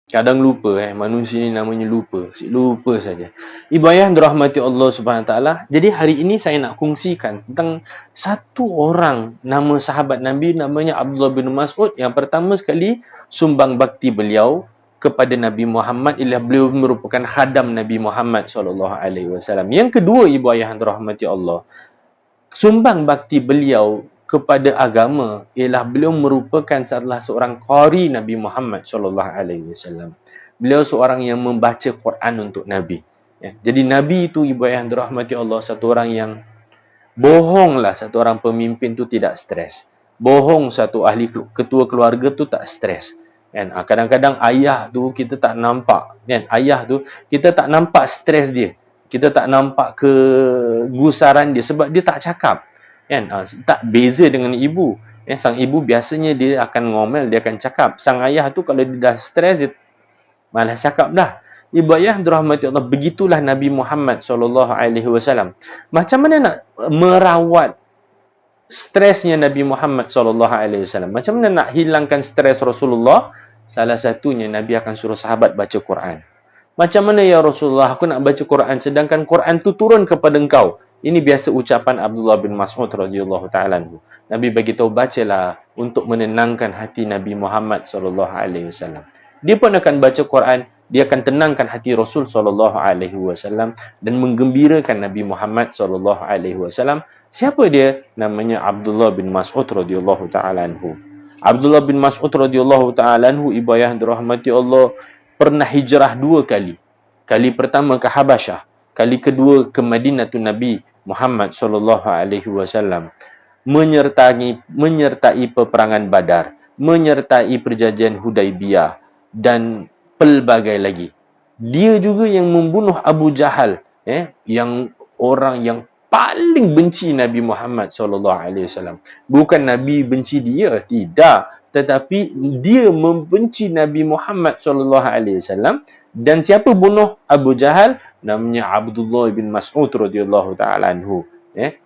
Kadang lupa manusia ni namanya lupa. Lupa saja. Ibu ayah dirahmati Allah Subhanahu Wa Taala. Jadi hari ini saya nak kongsikan tentang satu orang nama sahabat Nabi namanya Abdullah bin Mas'ud. Yang pertama sekali sumbang bakti beliau kepada Nabi Muhammad ialah beliau merupakan khadam Nabi Muhammad sallallahu alaihi wasallam. Yang kedua ibu ayah dirahmati Allah, sumbang bakti beliau kepada agama ialah beliau merupakan salah seorang qari Nabi Muhammad sallallahu alaihi wasallam. Beliau seorang yang membaca Quran untuk Nabi. Ya. Jadi Nabi itu ibu ayah dirahmati Allah satu orang yang bohonglah, satu orang pemimpin tu tidak stres. Bohong satu ahli ketua keluarga tu tak stres. Kan? Kadang-kadang ayah tu kita tak nampak, kan? Ayah tu kita tak nampak stres dia. Kita tak nampak kegusaran dia sebab dia tak cakap. Kan? Tak beza dengan ibu. Sang ibu biasanya dia akan ngomel, dia akan cakap. Sang ayah tu kalau dia dah stres, dia malas cakap dah. Ibu ayah dirahmati Allah, begitulah Nabi Muhammad SAW. Macam mana nak merawat stresnya Nabi Muhammad SAW? Macam mana nak hilangkan stres Rasulullah? Salah satunya Nabi akan suruh sahabat baca Quran. Macam mana ya Rasulullah, aku nak baca Quran sedangkan Quran tu turun kepada engkau? Ini biasa ucapan Abdullah bin Mas'ud radhiyallahu taala anhu. Nabi bagi tahu, bacalah untuk menenangkan hati Nabi Muhammad sallallahu alaihi wasallam. Dia pun akan baca Quran, dia akan tenangkan hati Rasul sallallahu alaihi wasallam dan menggembirakan Nabi Muhammad sallallahu alaihi wasallam. Siapa dia? Namanya Abdullah bin Mas'ud radhiyallahu taala anhu. Abdullah bin Mas'ud radhiyallahu taala anhu, ibu ayah dirahmati Allah, pernah hijrah 2 kali. Kali pertama ke Habasyah, kali kedua ke Madinatul Nabi Muhammad sallallahu alaihi wasallam. Menyertai peperangan Badar, menyertai perjanjian Hudaibiyah dan pelbagai lagi. Dia juga yang membunuh Abu Jahal, yang orang yang paling benci Nabi Muhammad sallallahu alaihi wasallam. Bukan Nabi benci dia, tidak, tetapi dia membenci Nabi Muhammad sallallahu alaihi wasallam. Dan siapa bunuh Abu Jahal? Namanya Abdullah bin Mas'ud radhiyallahu taala anhu.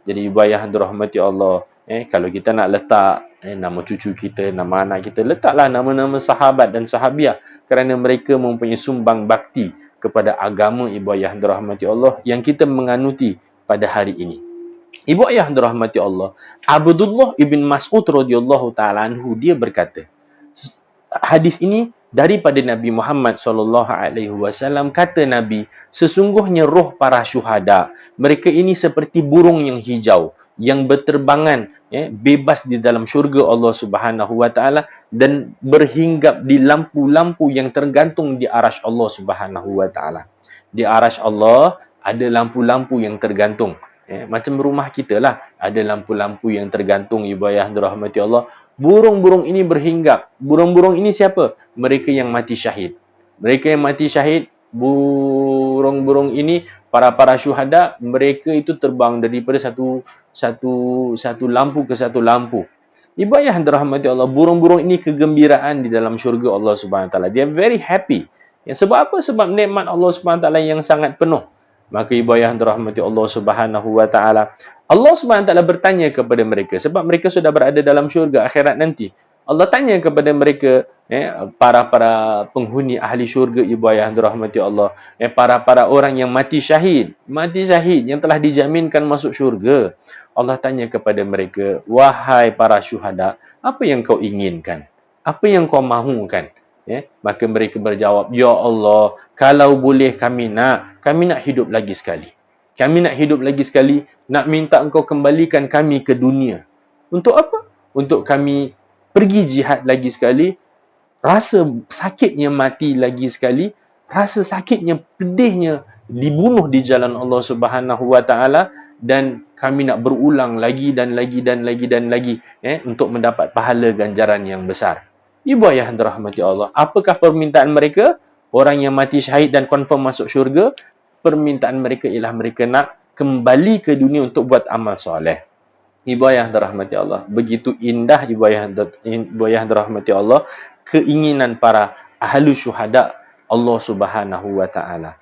Jadi ibu ayah dirahmati Allah, kalau kita nak letak nama cucu kita, nama anak kita, letaklah nama-nama sahabat dan sahabiah kerana mereka mempunyai sumbang bakti kepada agama ibu ayah dirahmati Allah yang kita menganuti pada hari ini. Ibu ayah dirahmati Allah, Abdullah ibn Mas'ud radhiyallahu taala anhu, dia berkata, hadis ini daripada Nabi Muhammad sallallahu alaihi wasallam. Kata Nabi, sesungguhnya roh para syuhada, mereka ini seperti burung yang hijau yang berterbangan bebas di dalam syurga Allah Subhanahu wa taala dan berhinggap di lampu-lampu yang tergantung di arasy Allah Subhanahu wa taala. Di arasy Allah ada lampu-lampu yang tergantung. Macam rumah kita lah, ada lampu-lampu yang tergantung ibu ayah dirahmati Allah. Burung-burung ini berhinggap. Burung-burung ini siapa? Mereka yang mati syahid. Mereka yang mati syahid, burung-burung ini, para syuhada, mereka itu terbang daripada satu lampu ke satu lampu. Ibu ayah dirahmati Allah, burung-burung ini kegembiraan di dalam syurga Allah Subhanahu Wa Taala. They are very happy. Sebab apa? Sebab nikmat Allah Subhanahu Wa Taala yang sangat penuh. Maka ibu ayah dirahmati Allah Subhanahu wa taala, Allah Subhanahu wa taala bertanya kepada mereka sebab mereka sudah berada dalam syurga akhirat nanti. Allah tanya kepada mereka, para penghuni ahli syurga ibu ayah dirahmati Allah, para orang yang mati syahid yang telah dijaminkan masuk syurga. Allah tanya kepada mereka, wahai para syuhada, apa yang kau inginkan? Apa yang kau mahukan? Maka mereka berjawab, ya Allah, kalau boleh kami nak hidup lagi sekali. Kami nak hidup lagi sekali, nak minta engkau kembalikan kami ke dunia. Untuk apa? Untuk kami pergi jihad lagi sekali, rasa sakitnya mati lagi sekali, rasa sakitnya, pedihnya dibunuh di jalan Allah Subhanahu wa taala, dan kami nak berulang lagi dan lagi dan lagi dan lagi untuk mendapat pahala ganjaran yang besar. Ibu ayah dirahmati Allah, apakah permintaan mereka? Orang yang mati syahid dan confirm masuk syurga, permintaan mereka ialah mereka nak kembali ke dunia untuk buat amal soleh. Ibu ayah dirahmati Allah, begitu indah ibu ayah dirahmati Allah, keinginan para ahlu syuhada Allah Subhanahu wa taala.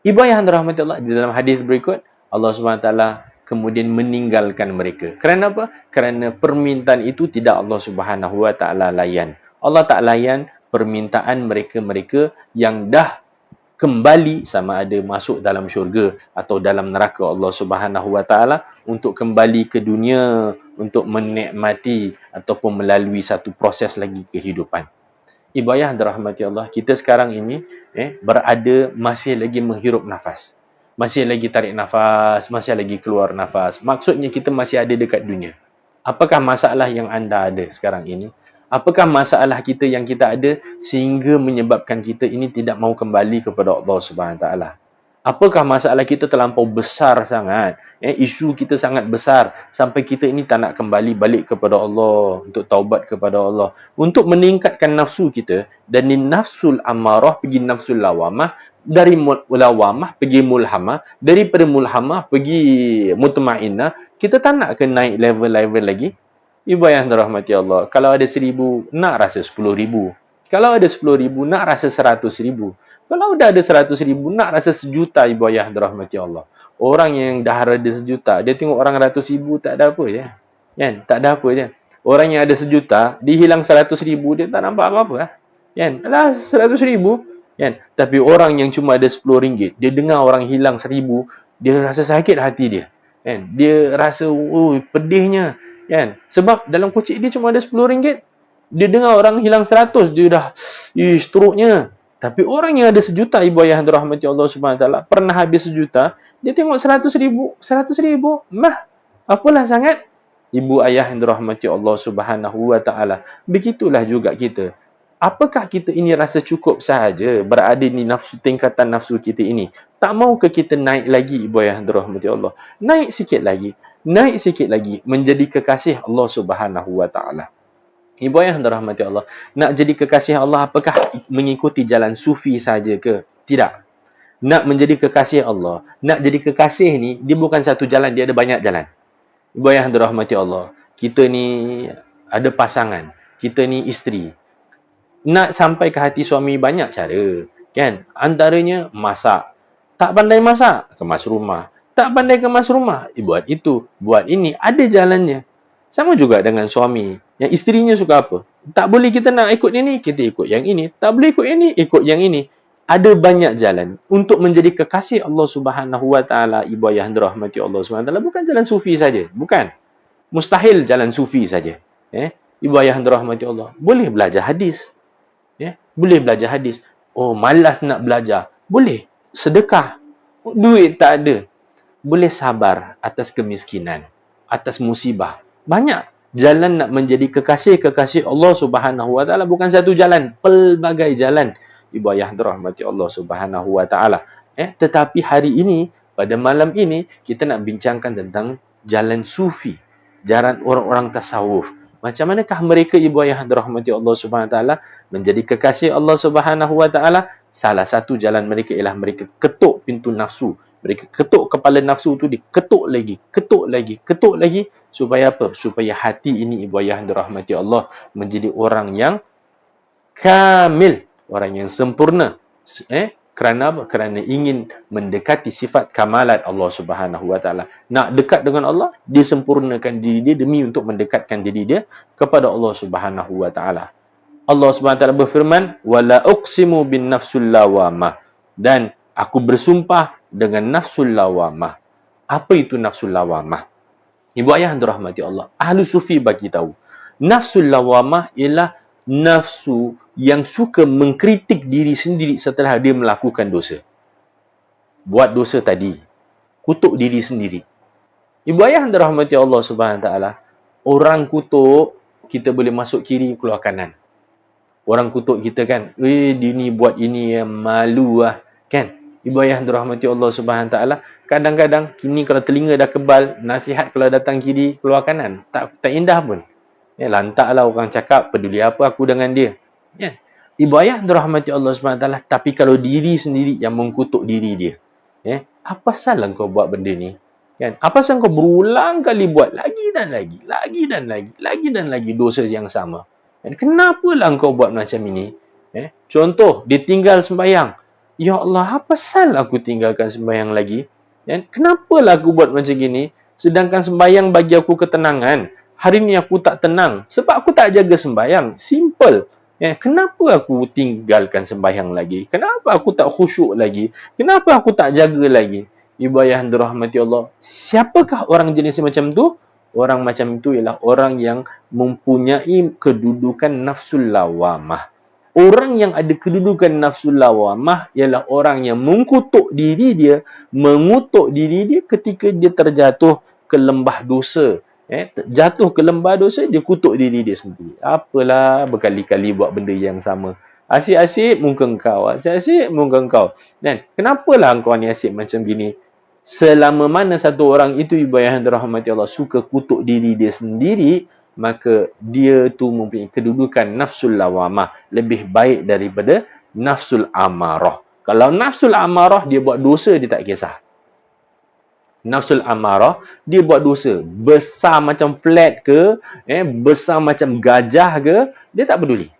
Ibu ayah dirahmati Allah, di dalam hadis berikut Allah Subhanahu wa taala kemudian meninggalkan mereka. Kerana apa? Kerana permintaan itu tidak Allah Subhanahu wa taala layan. Allah tak layan permintaan mereka-mereka yang dah kembali, sama ada masuk dalam syurga atau dalam neraka Allah Subhanahu Wa Taala, untuk kembali ke dunia untuk menikmati ataupun melalui satu proses lagi kehidupan. Ibu ayah dirahmati Allah, kita sekarang ini berada masih lagi menghirup nafas. Masih lagi tarik nafas, masih lagi keluar nafas. Maksudnya kita masih ada dekat dunia. Apakah masalah yang anda ada sekarang ini? Apakah masalah kita yang kita ada sehingga menyebabkan kita ini tidak mahu kembali kepada Allah Subhanahu Taala? Apakah masalah kita terlampau besar sangat? Isu kita sangat besar sampai kita ini tak nak kembali balik kepada Allah, untuk taubat kepada Allah, untuk meningkatkan nafsu kita dari nafsul amarah pergi nafsul lawamah, dari lawamah pergi mulhamah, daripada mulhamah pergi mutmainnah. Kita tak nak ke naik level-level lagi. Ibu yang dirahmati Allah, kalau ada 1,000 nak rasa 10,000. Kalau ada 10,000 nak rasa 100,000. Kalau dah ada 100,000 nak rasa 1,000,000. Ibu ayah dirahmati Allah. Orang yang dah ada 1,000,000, dia tengok orang 100,000 tak ada apa je. Kan? Tak ada apa je. Orang yang ada 1,000,000, dia hilang 100,000, dia tak nampak apa-apa lah. Kan? Alah, 100,000. Kan? Tapi orang yang cuma ada RM10, dia dengar orang hilang 1,000, dia rasa sakit hati dia. Kan? Dia rasa, pedihnya. Kan? Sebab dalam kocik dia cuma ada RM10. Dia dengar orang hilang 100, dia dah teruknya. Tapi orang yang ada 1,000,000, ibu ayah dirahmati Allah Subhanahu Taala, pernah habis 1,000,000, dia tengok 100,000, 100,000, mah, apalah sangat. Ibu ayah yang dirahmati Allah Subhanahu Wa Taala, begitulah juga kita. Apakah kita ini rasa cukup sahaja berada di nafsu, tingkatan nafsu kita ini? Tak mahu ke kita naik lagi, ibu ayah yang dirahmati Allah? Naik sikit lagi, menjadi kekasih Allah Subhanahu Wa Taala. Ibu ayah yang dirahmati Allah, nak jadi kekasih Allah, apakah mengikuti jalan sufi saja ke? Tidak. Nak menjadi kekasih Allah, nak jadi kekasih ni, dia bukan satu jalan, dia ada banyak jalan. Ibu ayah yang dirahmati Allah, kita ni ada pasangan, kita ni isteri. Nak sampai ke hati suami banyak cara, kan? Antaranya masak. Tak pandai masak, kemas rumah. Tak pandai kemas rumah, buat itu, buat ini, ada jalannya. Sama juga dengan suami. Yang isterinya suka apa? Tak boleh kita nak ikut ini, kita ikut yang ini. Tak boleh ikut ini, ikut yang ini. Ada banyak jalan untuk menjadi kekasih Allah Subhanahu Wa Taala. Ibu ayah dirahmati Allah Subhanahu Wa Taala, bukan jalan sufi saja, bukan. Mustahil jalan sufi saja. Ibu ayah dirahmati Allah, boleh belajar hadis. Boleh belajar hadis. Oh, malas nak belajar. Boleh. Sedekah. Duit tak ada. Boleh sabar atas kemiskinan, atas musibah. Banyak jalan nak menjadi kekasih-kekasih Allah Subhanahu Wa Taala, bukan satu jalan, pelbagai jalan. Ibu ayah dirahmati Allah Subhanahu Wa Taala. Tetapi hari ini, pada malam ini, kita nak bincangkan tentang jalan sufi, jalan orang-orang tasawuf. Macam manakah mereka, ibu ayah dirahmati Allah Subhanahu Wa Taala, menjadi kekasih Allah Subhanahu Wa Taala? Salah satu jalan mereka ialah mereka ketuk pintu nafsu. Mereka ketuk kepala nafsu tu, diketuk lagi, ketuk lagi, ketuk lagi. Supaya apa? Supaya hati ini, ibu ayah dirahmati Allah, menjadi orang yang kamil, orang yang sempurna. Kerana apa? Kerana ingin mendekati sifat kamalat Allah Subhanahu Wa Taala. Nak dekat dengan Allah, dia sempurnakan diri dia demi untuk mendekatkan diri dia kepada Allah Subhanahu Wa Taala. Allah Subhanahu Wa Taala berfirman, "Wala uqsimu bin nafsul lawamah." Dan aku bersumpah dengan nafsul lawamah. Apa itu nafsul lawamah? Ibu ayah yang dirahmati Allah, ahli sufi bagi tahu, nafsul lawamah ialah nafsu yang suka mengkritik diri sendiri setelah dia melakukan dosa. Buat dosa tadi, kutuk diri sendiri. Ibu ayah yang dirahmati Allah Subhanahu Wa Taala, orang kutuk, kita boleh masuk kiri, keluar kanan. Orang kutuk kita kan, dia ni buat ini yang malu lah, kan? Ibu ayah yang dirahmati Allah Subhanahu Wa Taala, kadang-kadang kini kalau telinga dah kebal, nasihat kalau datang kiri, keluar kanan, tak indah pun. Lantaklah orang cakap, peduli apa aku dengan dia. Ibu ayah yang dirahmati Allah Subhanahu Wa Taala, tapi kalau diri sendiri yang mengkutuk diri dia, apa salah kau buat benda ni? Kan? Apa salah kau berulang kali buat lagi dan lagi dosa yang sama? Kenapalah kau buat macam ini? Contoh, dia tinggal sembahyang. Ya Allah, apa salah aku tinggalkan sembahyang lagi? Kenapalah aku buat macam gini? Sedangkan sembahyang bagi aku ketenangan. Hari ni aku tak tenang sebab aku tak jaga sembahyang. Simple. Kenapa aku tinggalkan sembahyang lagi? Kenapa aku tak khusyuk lagi? Kenapa aku tak jaga lagi? Ibu ayah yang dirahmati Allah, siapakah orang jenis macam tu? Orang macam itu ialah orang yang mempunyai kedudukan nafsul lawamah. Orang yang ada kedudukan nafsul lawamah ialah orang yang mengutuk diri dia ketika dia terjatuh ke lembah dosa. Jatuh ke lembah dosa, dia kutuk diri dia sendiri. Apalah berkali-kali buat benda yang sama. Asyik-asyik muka engkau, asyik-asyik muka engkau. Kenapalah engkau ni asyik macam gini? Selama mana satu orang itu, ibu ayah yang dirahmati Allah, suka kutuk diri dia sendiri, maka dia tu mempunyai kedudukan nafsul lawamah, lebih baik daripada nafsul amarah. Kalau nafsul amarah dia buat dosa, dia tak kisah. Nafsul amarah, dia buat dosa besar macam flat ke, besar macam gajah ke, dia tak peduli.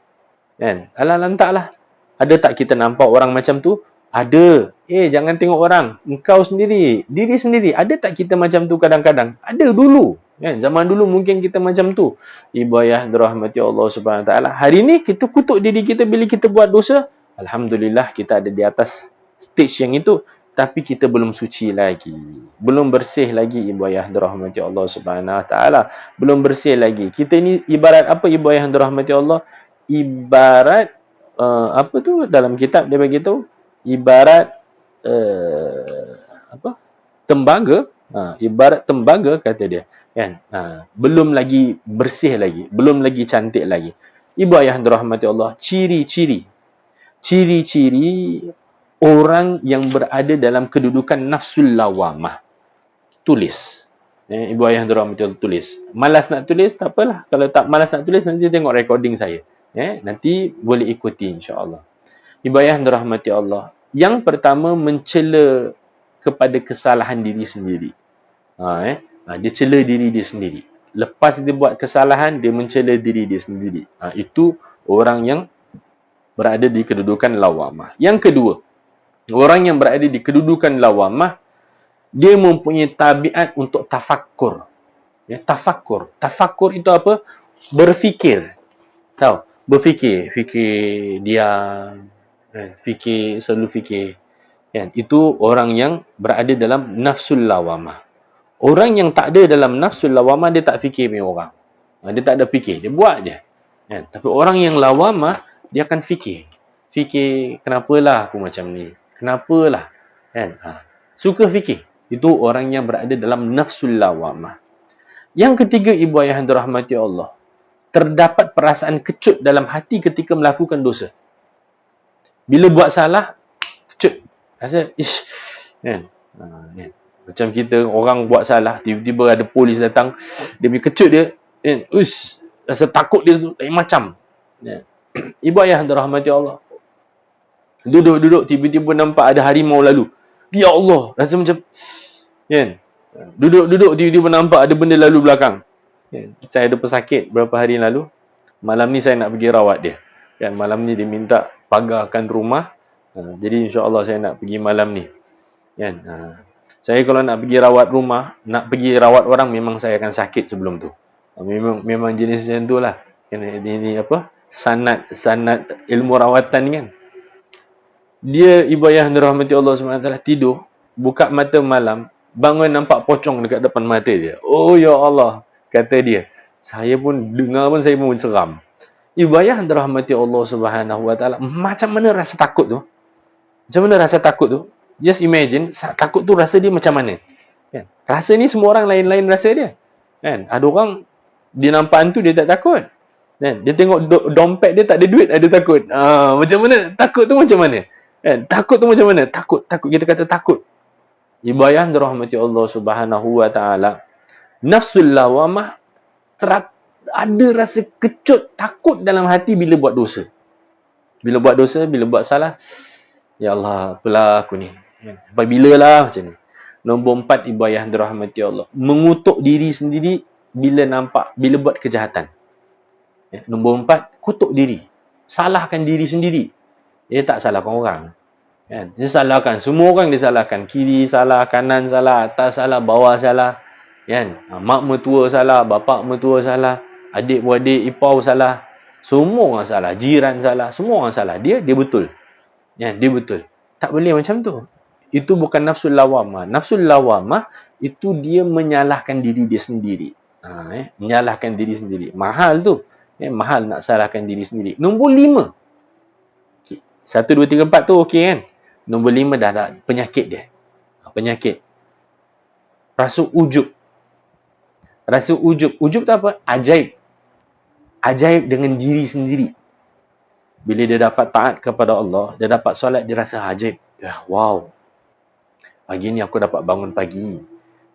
Alah lantaklah. Ada tak kita nampak orang macam tu? Ada. Jangan tengok orang, engkau sendiri, diri sendiri. Ada tak kita macam tu kadang-kadang? Ada dulu. Zaman dulu mungkin kita macam tu. Ibu ayah dirahmati Allah Subhanahu Wa Taala. Hari ni kita kutuk diri kita bila kita buat dosa. Alhamdulillah kita ada di atas stage yang itu. Tapi kita belum suci lagi. Belum bersih lagi, ibu ayah dirahmati Allah Subhanahu Wa Taala. Belum bersih lagi. Kita ni ibarat apa, ibu ayah dirahmati Allah? Ibarat apa tu dalam kitab dia bagi tahu? Ibarat tembaga. Ibarat tembaga kata dia. Belum lagi bersih lagi, belum lagi cantik lagi. Ibu ayah dirahmati Allah, ciri-ciri orang yang berada dalam kedudukan nafsul lawamah. Tulis. Ibu ayah dirahmati Allah, tulis. Malas nak tulis, tak apalah. Kalau tak malas nak tulis, nanti tengok recording saya. Nanti boleh ikuti insya-Allah. Ibu ayah dirahmati Allah. Yang pertama, mencela kepada kesalahan diri sendiri. Dia cela diri dia sendiri. Lepas dia buat kesalahan, dia mencela diri dia sendiri. Itu orang yang berada di kedudukan lawamah. Yang kedua, orang yang berada di kedudukan lawamah, dia mempunyai tabiat untuk tafakkur. Tafakkur itu apa? Berfikir. Tahu? Berfikir. Fikir diam. Selalu fikir. Itu orang yang berada dalam nafsul lawamah. Orang yang tak ada dalam nafsul lawamah, dia tak fikir punya orang. Dia tak ada fikir. Dia buat je. Tapi orang yang lawamah, dia akan fikir. Fikir, kenapalah aku macam ni? Kenapalah? Suka fikir. Itu orang yang berada dalam nafsul lawamah. Yang ketiga, ibu ayah yang dirahmati Allah, terdapat perasaan kecut dalam hati ketika melakukan dosa. Bila buat salah, kecut. Rasa, macam kita, orang buat salah, tiba-tiba ada polis datang, dia punya kecut dia, rasa takut dia tu, lain macam. Ibu ayah yang dirahmati Allah, duduk-duduk, tiba-tiba nampak ada harimau lalu. Ya Allah, rasa macam, duduk-duduk, tiba-tiba nampak ada benda lalu belakang. Saya ada pesakit berapa hari lalu. Malam ni saya nak pergi rawat dia. Malam ni dia minta pagarkan rumah. Jadi insya-Allah saya nak pergi malam ni. Saya kalau nak pergi rawat rumah, nak pergi rawat orang, memang saya akan sakit sebelum tu. Memang jenis macam tu lah. Ini apa? Sanad ilmu rawatan kan. Dia, ibu ayah dirahmati Allah SWT, tidur, buka mata malam, bangun nampak pocong dekat depan mata dia. Oh ya Allah, kata dia. Saya pun dengar pun, saya pun seram. Ibu ayah dirahmati Allah SWT, macam mana rasa takut tu? Macam mana rasa takut tu? Just imagine, takut tu rasa dia macam mana? Rasa ni semua orang lain-lain rasa dia. Ada orang, dia nampak hantu, dia tak takut. Dia tengok dompet dia tak ada duit, ada takut. Macam mana? Takut tu macam mana? Takut tu macam mana? Takut. Kita kata takut. Ibu ayah dirahmati Allah Subhanahu Wa Taala, nafsul lawamah, ada rasa kecut, takut dalam hati bila buat dosa. Bila buat salah, ya Allah, apalah aku ni? Sampai bila lah macam ni? Nombor 4, ibu ayah dirahmati Allah, mengutuk diri sendiri bila buat kejahatan. Nombor 4, kutuk diri. Salahkan diri sendiri. Dia tak salahkan orang. Dia salahkan. Semua orang dia salahkan. Kiri salah, kanan salah, atas salah, bawah salah. Mak mertua salah, bapak mertua salah, adik-beradik, ipau salah. Semua orang salah, jiran salah, semua orang salah. Dia betul. Ya, dia betul. Tak boleh macam tu. Itu bukan nafsul lawamah. Nafsul lawamah itu dia menyalahkan diri dia sendiri. Menyalahkan diri sendiri. Mahal tu. Mahal nak salahkan diri sendiri. Nombor 5. Okay. 1, 2, 3, 4 tu okey kan? Nombor 5 dah ada penyakit dia. Penyakit. Rasa ujub. Rasa ujub. Ujub tu apa? Ajaib. Ajaib dengan diri sendiri. Bila dia dapat taat kepada Allah, dia dapat solat, dia rasa ajaib. Ya, wow. Pagi ni aku dapat bangun pagi.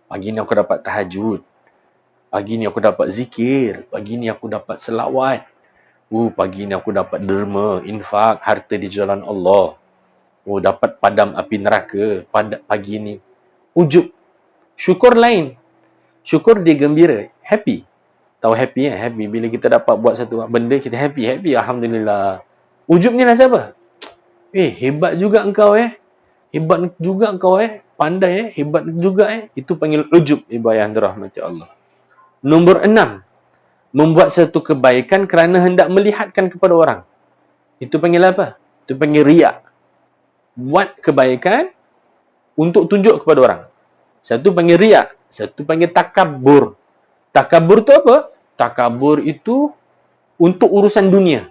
Pagi ni aku dapat tahajud. Pagi ni aku dapat zikir. Pagi ni aku dapat selawat. Pagi ni aku dapat derma, infak, harta di jalan Allah. Dapat padam api neraka pagi ni. Ujub. Syukur lain. Syukur dia gembira. Happy. Tahu happy kan? Happy. Bila kita dapat buat satu benda, kita happy. Happy, Alhamdulillah. Ujub ni lah siapa? Hebat juga engkau Hebat juga engkau Pandai hebat juga Itu panggil ujub, ibu ayah dirahmati Allah. Nombor 6. Membuat satu kebaikan kerana hendak melihatkan kepada orang. Itu panggil apa? Itu panggil riak. Buat kebaikan untuk tunjuk kepada orang. Satu panggil riak, satu panggil takabur. Takabur tu apa? Takabur itu untuk urusan dunia.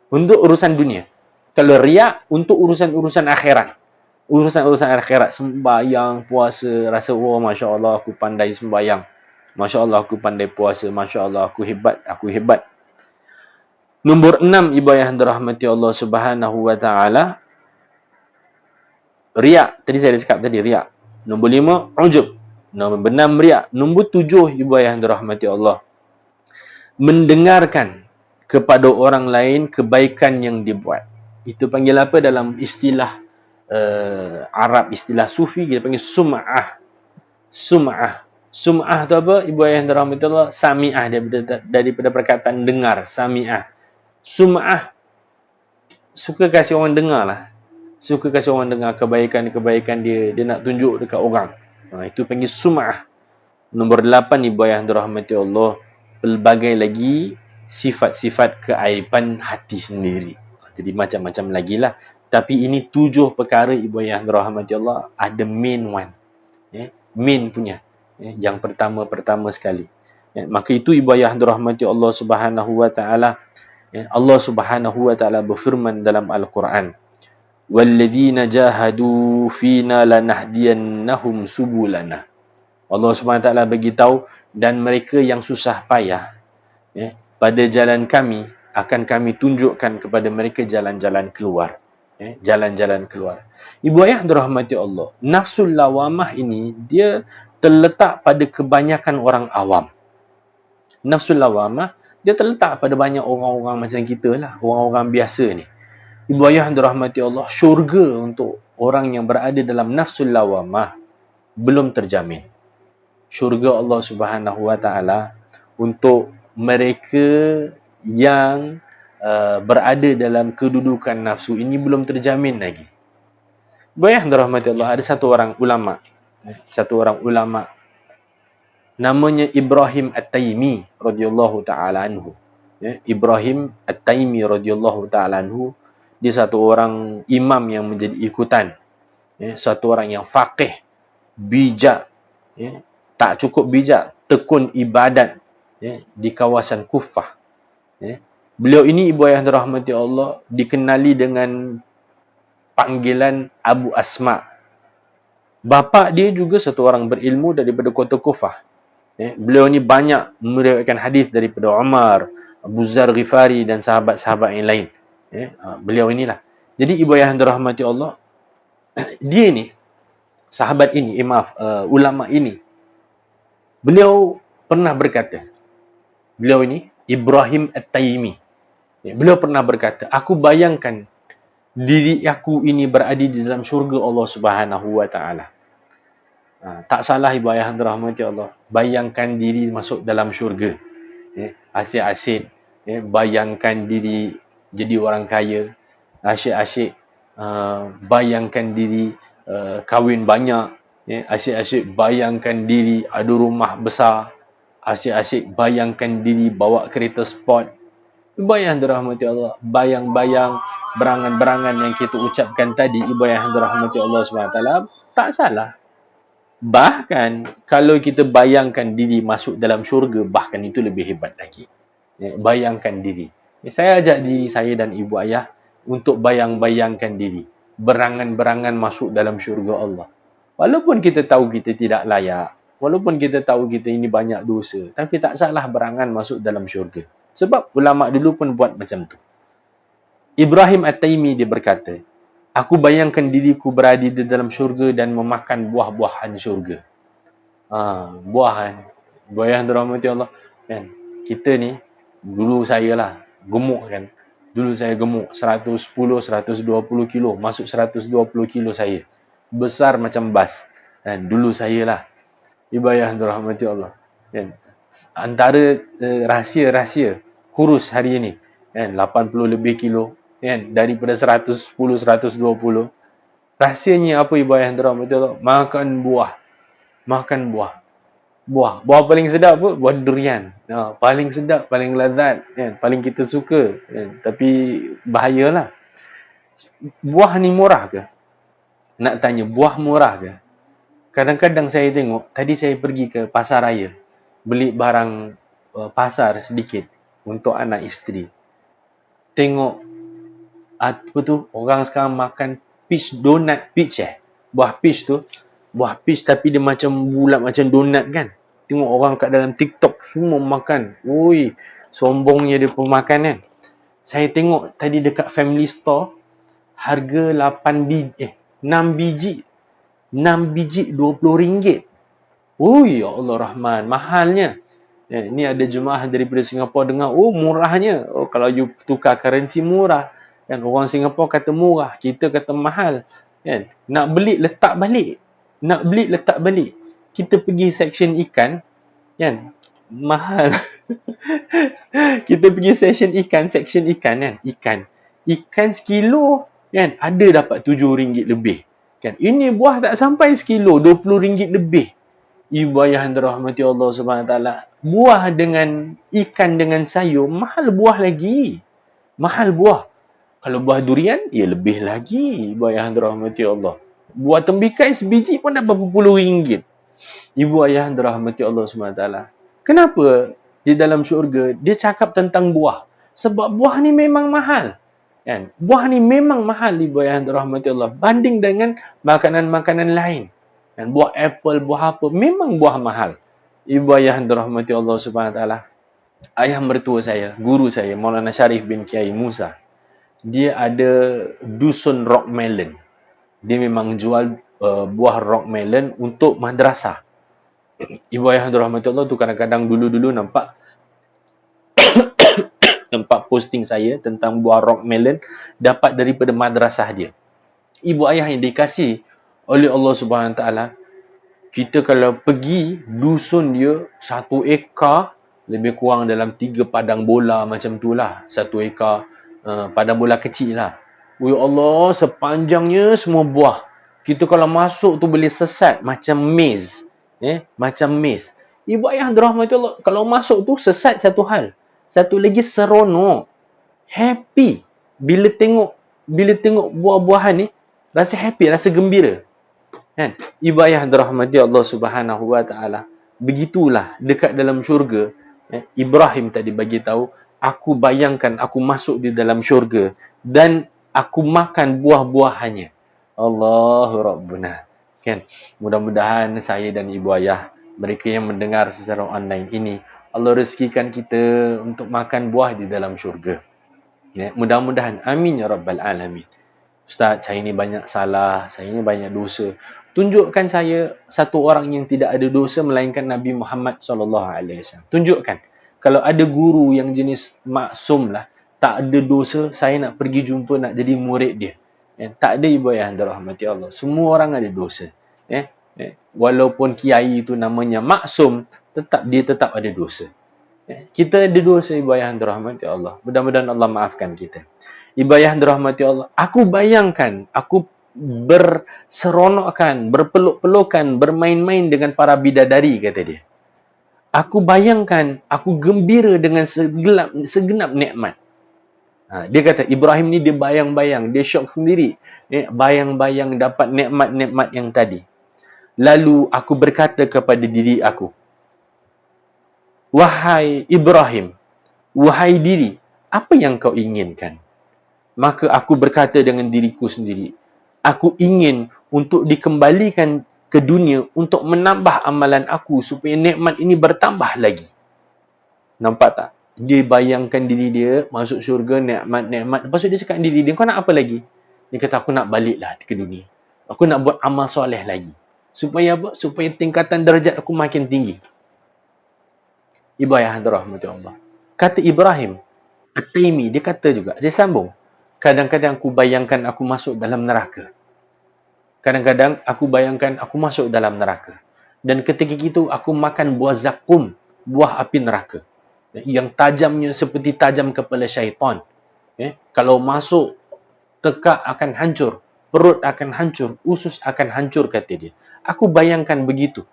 Untuk urusan dunia. Kalau riak, untuk urusan-urusan akhirat. Urusan-urusan akhirat. Sembayang, puasa, rasa, Masya Allah aku pandai sembayang. Masya Allah aku pandai puasa. Masya Allah aku hebat, aku hebat. Nombor 6, ibu ayah dirahmati Allah Subhanahu wa ta'ala. Riak. Tadi saya dah cakap tadi, riak. Nombor 5, ujub. Nombor 6, riak. Nombor 7, ibu ayah dirahmati Allah. Mendengarkan kepada orang lain kebaikan yang dibuat. Itu panggil apa dalam istilah Arab, istilah Sufi, kita panggil sum'ah. Sum'ah. Sum'ah tu apa? Ibu ayah yang dirahmati Allah, sami'ah daripada perkataan dengar, sami'ah. Sum'ah, suka kasih orang dengar lah. Suka kasih orang dengar kebaikan-kebaikan dia nak tunjuk dekat orang. Itu panggil sum'ah. Nombor 8, ibu ayah yang dirahmati Allah, pelbagai lagi sifat-sifat keaiban hati sendiri. Jadi macam-macam lagi lah. Tapi ini 7 perkara, ibu ayah yang dirahmati Allah, ada main one. Main punya. Yang pertama sekali. Maka itu ibu ayah dirahmati Allah Subhanahu wa ta'ala. Allah Subhanahu wa ta'ala berfirman dalam Al-Quran, وَالَّذِينَ جَاهَدُوا فِينَا لَنَهْدِيَنَّهُمْ سُبُلَنَا. Allah Subhanahu wa ta'ala beritahu, dan mereka yang susah payah pada jalan kami, akan kami tunjukkan kepada mereka jalan-jalan keluar. Jalan-jalan keluar. Ibu ayah dirahmati Allah, nafsul lawamah ini dia terletak pada kebanyakan orang awam. Nafsul lawamah dia terletak pada banyak orang-orang macam kita lah, orang-orang biasa ni. Ibu ayah dirahmati Allah, syurga untuk orang yang berada dalam nafsul lawamah belum terjamin. Syurga Allah Subhanahu wa ta'ala untuk mereka yang berada dalam kedudukan nafsu ini belum terjamin lagi. Ibu ayah dirahmati Allah, ada satu orang ulama namanya Ibrahim At-Taimi radhiyallahu taala anhu. Ibrahim At-Taimi radhiyallahu taala anhu, dia satu orang imam yang menjadi ikutan. Satu orang yang faqih, bijak, tak cukup bijak, tekun ibadat di kawasan Kufah. Beliau ini, ibu ayah dirahmati Allah, dikenali dengan panggilan Abu Asma. Bapa dia juga satu orang berilmu daripada kota Kufah. Beliau ni banyak meriwayatkan hadis daripada Umar, Abu Zar Ghifari dan sahabat-sahabat yang lain. Beliau inilah. Jadi ibu ayah dirahmati Allah, dia ni, sahabat ini, ulama ini, beliau pernah berkata, beliau ini Ibrahim At-Taimi, beliau pernah berkata, aku bayangkan diri aku ini berada di dalam syurga Allah Subhanahu wa ta'ala. Tak salah ibu ayah dirahmati Allah, bayangkan diri masuk dalam syurga, asyik-asyik, bayangkan diri jadi orang kaya, asyik-asyik bayangkan diri kahwin banyak, asyik-asyik bayangkan diri ada rumah besar, asyik-asyik bayangkan diri bawa kereta sport, Ibu ayah yang dirahmati Allah, bayang-bayang berangan-berangan yang kita ucapkan tadi, ibu ayah yang dirahmati Allah SWT, tak salah. Bahkan kalau kita bayangkan diri masuk dalam syurga, bahkan itu lebih hebat lagi. Bayangkan diri. Saya ajak diri saya dan ibu ayah untuk bayang-bayangkan diri, berangan-berangan masuk dalam syurga Allah. Walaupun kita tahu kita tidak layak, walaupun kita tahu kita ini banyak dosa, tapi tak salah berangan masuk dalam syurga. Sebab ulama dulu pun buat macam tu. Ibrahim At-Taimi dia berkata, aku bayangkan diriku berada di dalam syurga dan memakan buah-buahan syurga. Buahan. Buah yang dirahmati Allah. Kan? Kita ni, dulu saya lah, gemuk kan. Dulu saya gemuk, 110, 120 kilo. Masuk 120 kilo saya. Besar macam bas. Kan? Dulu saya lah. Ibu ayah dirahmati Allah. Kan? Antara rahsia-rahsia kurus hari ini. Kan? 80 lebih kilo. Kan? Daripada 110, 120. Rahsianya apa ibu ayah dirahmati Allah? Makan buah. Makan buah. Buah paling sedap apa? Buah durian. Paling sedap, paling lazat, kan? Paling kita suka, kan? Tapi bahayalah. Buah ni murah ke? Nak tanya, buah murah ke? Kadang-kadang saya tengok, tadi saya pergi ke pasar raya, beli barang pasar sedikit untuk anak isteri. Tengok apa tu, orang sekarang makan peach donut peach buah peach tu, buah peach tapi dia macam bulat macam donut kan. Tengok orang kat dalam TikTok semua makan. Ui, sombongnya dia pemakan kan. Saya tengok tadi dekat Family Store, harga 6 biji 20 ringgit. Ui, ya Allah Rahman, mahalnya. Ni ada jemaah daripada Singapura dengar, oh murahnya. Oh, kalau you tukar currency murah. Kan orang Singapura kata murah, kita kata mahal. Kan? Nak beli letak balik. Nak beli letak balik. Kita pergi section ikan, kan? Mahal. Kita pergi section ikan kan? Ikan sekilo, kan? Ada dapat RM7 lebih. Kan? Ini buah tak sampai sekilo, RM20 lebih. Ibu ayah yang dirahmati Allah SWT, buah dengan ikan dengan sayur, mahal buah lagi. Mahal buah. Kalau buah durian, ya lebih lagi. Ibu ayah yang dirahmati Allah. Buah tembikai sebiji pun dapat berapa puluh ringgit. Ibu ayah yang dirahmati Allah SWT. Kenapa di dalam syurga dia cakap tentang buah? Sebab buah ni memang mahal. Kan? Buah ni memang mahal, ibu ayah yang dirahmati Allah, banding dengan makanan-makanan lain. Kan? Buah apple, buah apa, memang buah mahal. Ibu ayah yang dirahmati Allah SWT. Ayah mertua saya, guru saya, Maulana Sharif bin Kiai Musa, dia ada dusun rock melon. Dia memang jual buah rock melon untuk madrasah. Ibu ayah yang dirahmati Allah tu kadang-kadang dulu-dulu nampak posting saya tentang buah rock melon dapat daripada madrasah dia. Ibu ayah yang dikasih oleh Allah Subhanahu Taala, kita kalau pergi dusun dia 1 ekar lebih kurang dalam 3 padang bola macam tu lah. 1 ekar padang bola kecil lah. Ya Allah, sepanjangnya semua buah. Kita kalau masuk tu boleh sesat macam maze. Macam maze. Ibu ayah dirahmati Allah, kalau masuk tu sesat satu hal. Satu lagi seronok. Happy. Bila tengok buah-buahan ni, rasa happy, rasa gembira. Kan? Ibu ayah dirahmati Allah Subhanahu Wa Taala. Begitulah dekat dalam syurga. Ibrahim tadi bagi tahu, aku bayangkan aku masuk di dalam syurga dan aku makan buah-buahannya. Allahu Rabbuna. Kan? Mudah-mudahan saya dan ibu ayah, mereka yang mendengar secara online ini, Allah rezekikan kita untuk makan buah di dalam syurga. Mudah-mudahan. Amin ya Rabbal Alamin. Ustaz, saya ni banyak salah, saya ni banyak dosa. Tunjukkan saya satu orang yang tidak ada dosa melainkan Nabi Muhammad SAW. Tunjukkan. Kalau ada guru yang jenis maksum lah, tak ada dosa, saya nak pergi jumpa, nak jadi murid dia. Tak ada, ibu ayah yang dirahmati Allah. Semua orang ada dosa. Walaupun kiai itu namanya maksum, dia tetap ada dosa. Kita ada dosa, ibu ayah yang dirahmati Allah. Mudah-mudahan Allah maafkan kita. Ibu ayah yang dirahmati Allah, aku bayangkan, aku berseronokkan, berpeluk-pelukan, bermain-main dengan para bidadari, kata dia. Aku bayangkan, aku gembira dengan segenap nikmat. Dia kata Ibrahim ni dia bayang-bayang, dia syok sendiri. Bayang-bayang dapat nikmat-nikmat yang tadi. Lalu aku berkata kepada diri aku, wahai Ibrahim, wahai diri, apa yang kau inginkan? Maka aku berkata dengan diriku sendiri, aku ingin untuk dikembalikan ke dunia untuk menambah amalan aku supaya nikmat ini bertambah lagi. Nampak tak? Dia bayangkan diri dia masuk syurga, nikmat-nikmat. Lepas tu dia cakap diri dia, kau nak apa lagi? Dia kata, aku nak baliklah ke dunia. Aku nak buat amal soleh lagi. Supaya apa? Supaya tingkatan darjat aku makin tinggi. Ibu ayah rahmati Allah. Kata Ibrahim At-Taimi, dia kata juga, dia sambung. Kadang-kadang aku bayangkan aku masuk dalam neraka. Kadang-kadang aku bayangkan aku masuk dalam neraka. Dan ketika itu aku makan buah zakum, buah api neraka. Yang tajamnya seperti tajam kepala syaitan. Kalau masuk, tekak akan hancur. Perut akan hancur. Usus akan hancur, kata dia. Aku bayangkan begitu.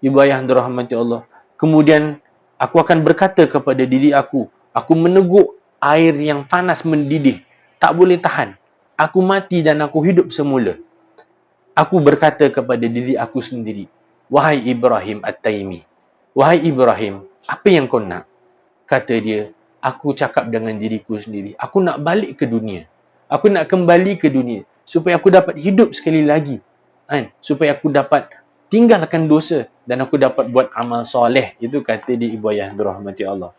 Ibu ayah dirahmati Allah. Kemudian, aku akan berkata kepada diri aku meneguk air yang panas mendidih. Tak boleh tahan. Aku mati dan aku hidup semula. Aku berkata kepada diri aku sendiri, wahai Ibrahim At-Taimi, wahai Ibrahim, apa yang kau nak? Kata dia, aku cakap dengan diriku sendiri, aku nak balik ke dunia. Aku nak kembali ke dunia supaya aku dapat hidup sekali lagi. Supaya aku dapat tinggalkan dosa dan aku dapat buat amal soleh. Itu kata dia, ibu ayah dirahmati Allah.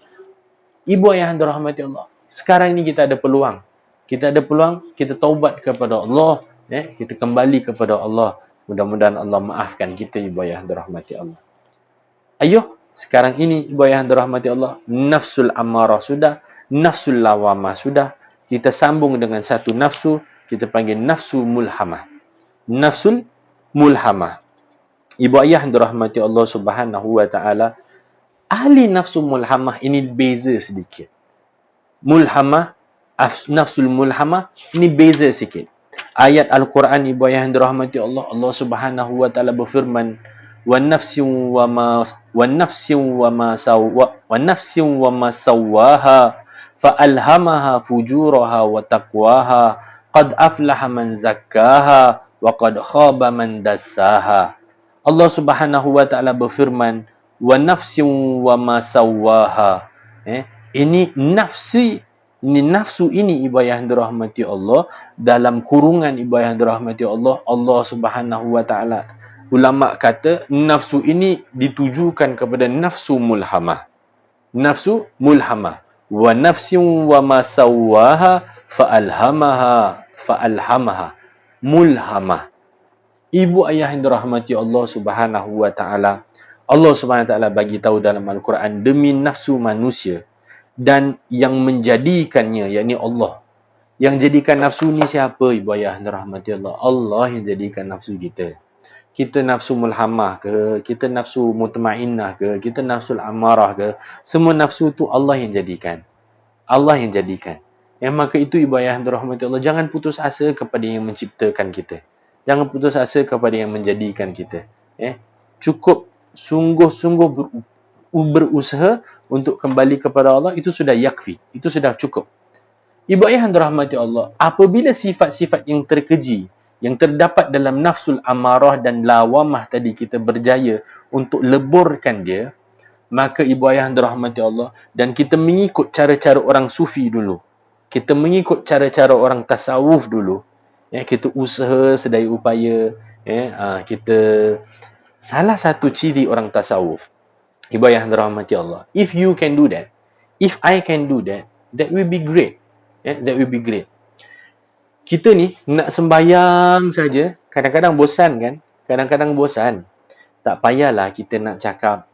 Ibu ayah dirahmati Allah. Sekarang ni kita ada peluang. Kita ada peluang, kita taubat kepada Allah. Kita kembali kepada Allah. Mudah-mudahan Allah maafkan kita, ibu ayah dirahmati Allah. Ayuh, sekarang ini ibu ayah dirahmati Allah, nafsul ammarah sudah, nafsul lawamah sudah. Kita sambung dengan satu nafsu, kita panggil nafsu mulhamah. Nafsul mulhamah. Ibu ayah dirahmati Allah Subhanahu wa taala, ahli nafsu mulhamah ini beza sedikit. Mulhamah, nafsul mulhamah ini beza sikit. Ayat Al-Quran, ibu ayah dirahmati Allah, Allah Subhanahu wa taala berfirman, وَالنَّفْسٍ وَمَا سَوَّاهَا فَأَلْهَمَهَا فُجُورَهَا وَتَقْوَاهَا قَدْ أَفْلَحَ مَنْ زَكَّاهَا وَقَدْ خَابَ مَنْ دَسَّاهَا. Allah Subhanahu wa taala berfirman, وَنَفْسٍ وَمَا سَوَّاهَا. Ini nafsu ini ibu ayah dirahmati Allah, dalam kurungan ibu ayah dirahmati Allah, Allah Subhanahu wa taala, ulama kata nafsu ini ditujukan kepada nafsu mulhamah. Nafsu mulhamah. Wa nafsin wa ma sawwaha fa'alhamaha mulhamah. Ibu ayah yang dirahmati Allah Subhanahu wa taala, Allah Subhanahu wa taala bagi tahu dalam Al-Quran, demi nafsu manusia dan yang menjadikannya, yakni Allah. Yang jadikan nafsu ni siapa, ibu ayah yang dirahmati Allah? Allah yang jadikan nafsu kita. Kita nafsu mulhamah ke, kita nafsu mutmainnah ke, kita nafsu amarah ke, semua nafsu tu Allah yang jadikan. Allah yang jadikan. Maka itu ibu ayah yang dirahmati Allah, jangan putus asa kepada yang menciptakan kita. Jangan putus asa kepada yang menjadikan kita. Cukup sungguh-sungguh berusaha untuk kembali kepada Allah, itu sudah yakfi, itu sudah cukup. Ibu ayah yang dirahmati Allah, apabila sifat-sifat yang terkeji yang terdapat dalam nafsul amarah dan lawamah tadi kita berjaya untuk leburkan dia, maka ibu ayah yang dirahmati Allah, dan kita mengikut cara-cara orang sufi dulu, kita mengikut cara-cara orang tasawuf dulu, kita usaha sedaya upaya, kita, salah satu ciri orang tasawuf, ibu ayah yang dirahmati Allah, if you can do that, if I can do that, that will be great. That will be great. Kita ni nak sembahyang saja, kadang-kadang bosan kan? Kadang-kadang bosan. Tak payahlah kita nak cakap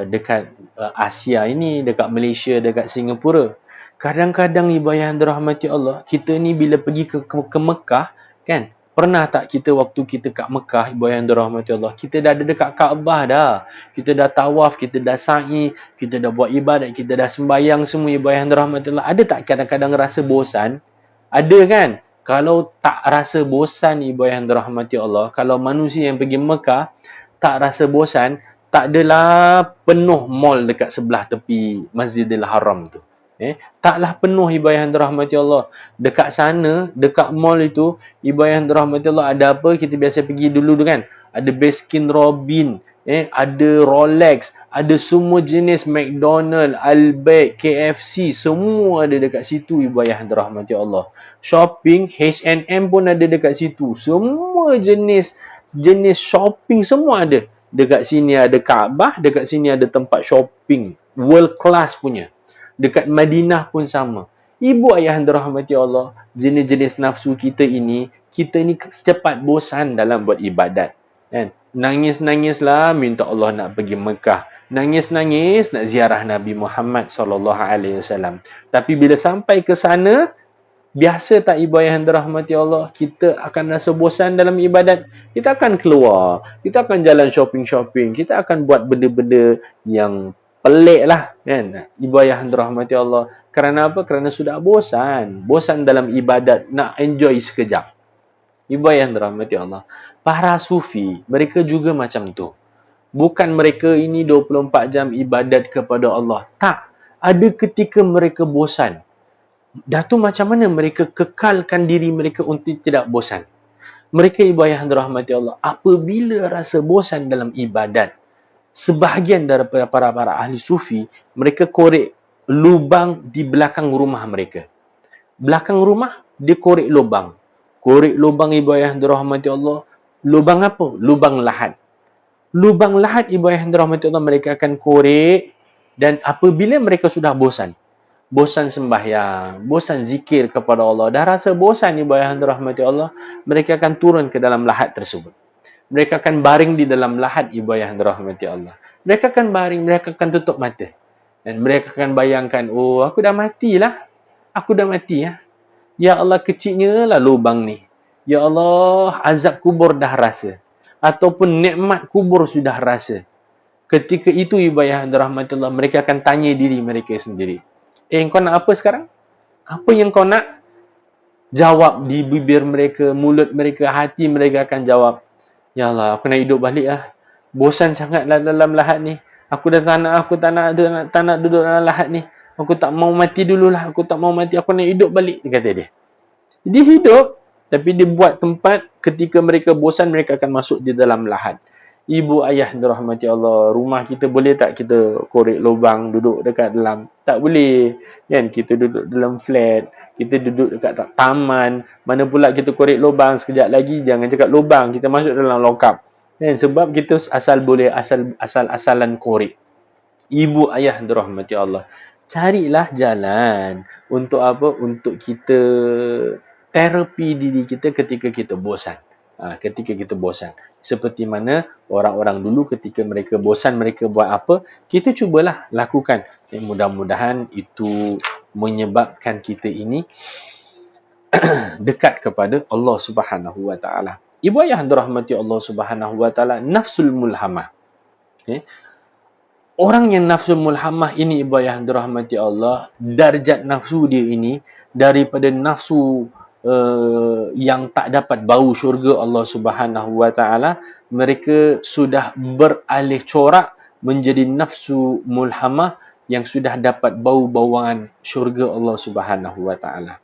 dekat Asia ini, dekat Malaysia, dekat Singapura. Kadang-kadang ibu ayah yang dirahmati Allah, kita ni bila pergi ke Mekah, kan? Pernah tak kita waktu kita kat Mekah, ibu ayah yang dirahmati Allah, kita dah ada dekat Kaabah dah. Kita dah tawaf, kita dah sa'i, kita dah buat ibadat, kita dah sembahyang semua, ibu ayah yang dirahmati Allah. Ada tak kadang-kadang rasa bosan? Ada kan? Kalau tak rasa bosan, ibu ayah yang dirahmati Allah, kalau manusia yang pergi Mekah tak rasa bosan, tak adalah penuh mall dekat sebelah tepi Masjidil Haram tu. Taklah penuh ibu ayah yang dirahmati Allah. Dekat sana, dekat mall itu, ibu ayah yang dirahmati Allah, ada apa? Kita biasa pergi dulu tu kan. Ada Baskin Robin, ada Rolex, ada semua jenis McDonald, Albert, KFC, semua ada dekat situ ibu ayah yang dirahmati Allah. Shopping, H&M pun ada dekat situ. Semua jenis shopping semua ada. Dekat sini ada Kaabah, dekat sini ada tempat shopping world class punya. Dekat Madinah pun sama. Ibu ayah yang dirahmati Allah, jenis-jenis nafsu kita ni secepat bosan dalam buat ibadat. Kan? Nangis-nangislah minta Allah nak pergi Mekah. Nangis-nangis nak ziarah Nabi Muhammad SAW. Tapi bila sampai ke sana, biasa tak ibu ayah yang dirahmati Allah, kita akan rasa bosan dalam ibadat. Kita akan keluar, kita akan jalan shopping-shopping, kita akan buat benda-benda yang pelik lah kan, ibu ayah yang dirahmati Allah. Kerana apa? Kerana sudah bosan dalam ibadat, nak enjoy sekejap. Ibu ayah yang dirahmati Allah, para sufi mereka juga macam tu. Bukan mereka ini 24 jam ibadat kepada Allah, tak. Ada ketika mereka bosan. Dah tu macam mana mereka kekalkan diri mereka untuk tidak bosan? Mereka ibu ayah yang dirahmati Allah, apabila rasa bosan dalam ibadat, sebahagian daripada para ahli sufi, mereka korek lubang di belakang rumah mereka. Belakang rumah, dia korek lubang. Korek lubang ibu ayah yang dirahmati Allah. Lubang apa? Lubang lahat. Lubang lahat ibu ayah yang dirahmati Allah, mereka akan korek. Dan apabila mereka sudah bosan sembahyang, bosan zikir kepada Allah, dah rasa bosan ibu ayah yang dirahmati Allah, mereka akan turun ke dalam lahat tersebut. Mereka akan baring di dalam lahat ibu ayah yang dirahmati Allah. Mereka akan baring, mereka akan tutup mata. Dan mereka akan bayangkan, oh aku dah matilah. Aku dah mati ya. Ya Allah, kecilnya lah lubang ni. Ya Allah, azab kubur dah rasa. Ataupun nikmat kubur sudah rasa. Ketika itu ibu ayah yang dirahmati Allah, mereka akan tanya diri mereka sendiri. Kau nak apa sekarang? Apa yang kau nak? Jawab di bibir mereka, mulut mereka, hati mereka akan jawab, ya Allah, aku nak hidup balik lah. Bosan sangatlah dalam lahat ni. Aku dah tak nak duduk dalam lahat ni. Aku tak mau mati dululah. Aku tak mau mati. Aku nak hidup balik, dia kata dia. Dia hidup, tapi dia buat tempat ketika mereka bosan, mereka akan masuk di dalam lahat. Ibu ayah dirahmati Allah, rumah kita boleh tak kita korek lubang duduk dekat dalam? Tak boleh. Kan? Kita duduk dalam flat, kita duduk dekat taman. Mana pula kita korek lubang, sekejap lagi jangan cakap lubang, kita masuk dalam lokap. Kan? Sebab kita asal-asalan korek. Ibu ayah dirahmati Allah, carilah jalan untuk apa? Untuk kita terapi diri kita ketika kita bosan. Ketika kita bosan. Seperti mana orang-orang dulu ketika mereka bosan, mereka buat apa? Kita cubalah lakukan. Mudah-mudahan itu menyebabkan kita ini dekat kepada Allah Subhanahu Wa Taala. Ibu ayah dirahmati Allah Subhanahu Wa Taala, nafsul mulhamah. Orang yang nafsul mulhamah ini ibu ayah dirahmati Allah, darjat nafsu dia ini daripada nafsu yang tak dapat bau syurga Allah Subhanahu Wa Taala, mereka sudah beralih corak menjadi nafsu mulhamah yang sudah dapat bau-bauan syurga Allah Subhanahu Wa Taala.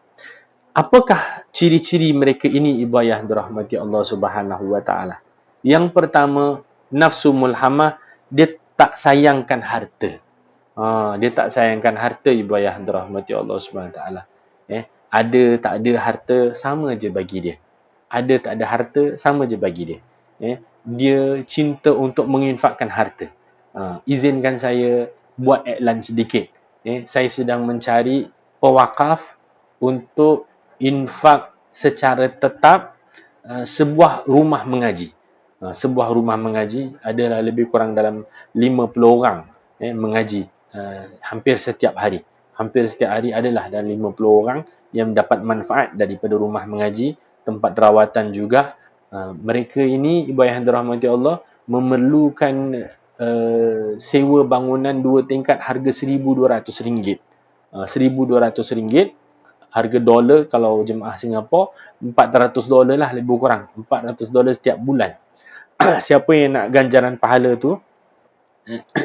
Apakah ciri-ciri mereka ini ibu ayah dirahmati Allah Subhanahu Wa Taala? Yang pertama, nafsu mulhamah, dia tak sayangkan harta. Dia tak sayangkan harta ibu ayah dirahmati Allah Subhanahu Wa Taala. Ada tak ada harta sama je bagi dia. Ada tak ada harta sama je bagi dia. Dia cinta untuk menginfakkan harta. Izinkan saya buat iklan sedikit. Saya sedang mencari pewakaf untuk infak secara tetap sebuah rumah mengaji. Sebuah rumah mengaji adalah lebih kurang dalam 50 orang mengaji hampir setiap hari. Hampir setiap hari adalah dalam 50 orang yang dapat manfaat daripada rumah mengaji, tempat rawatan juga. Mereka ini ibu ayah dirahmati Allah memerlukan sewa bangunan 2 tingkat harga RM1,200. RM1,200 harga dolar kalau jemaah Singapura $400 lah lebih kurang. $400 setiap bulan. Siapa yang nak ganjaran pahala tu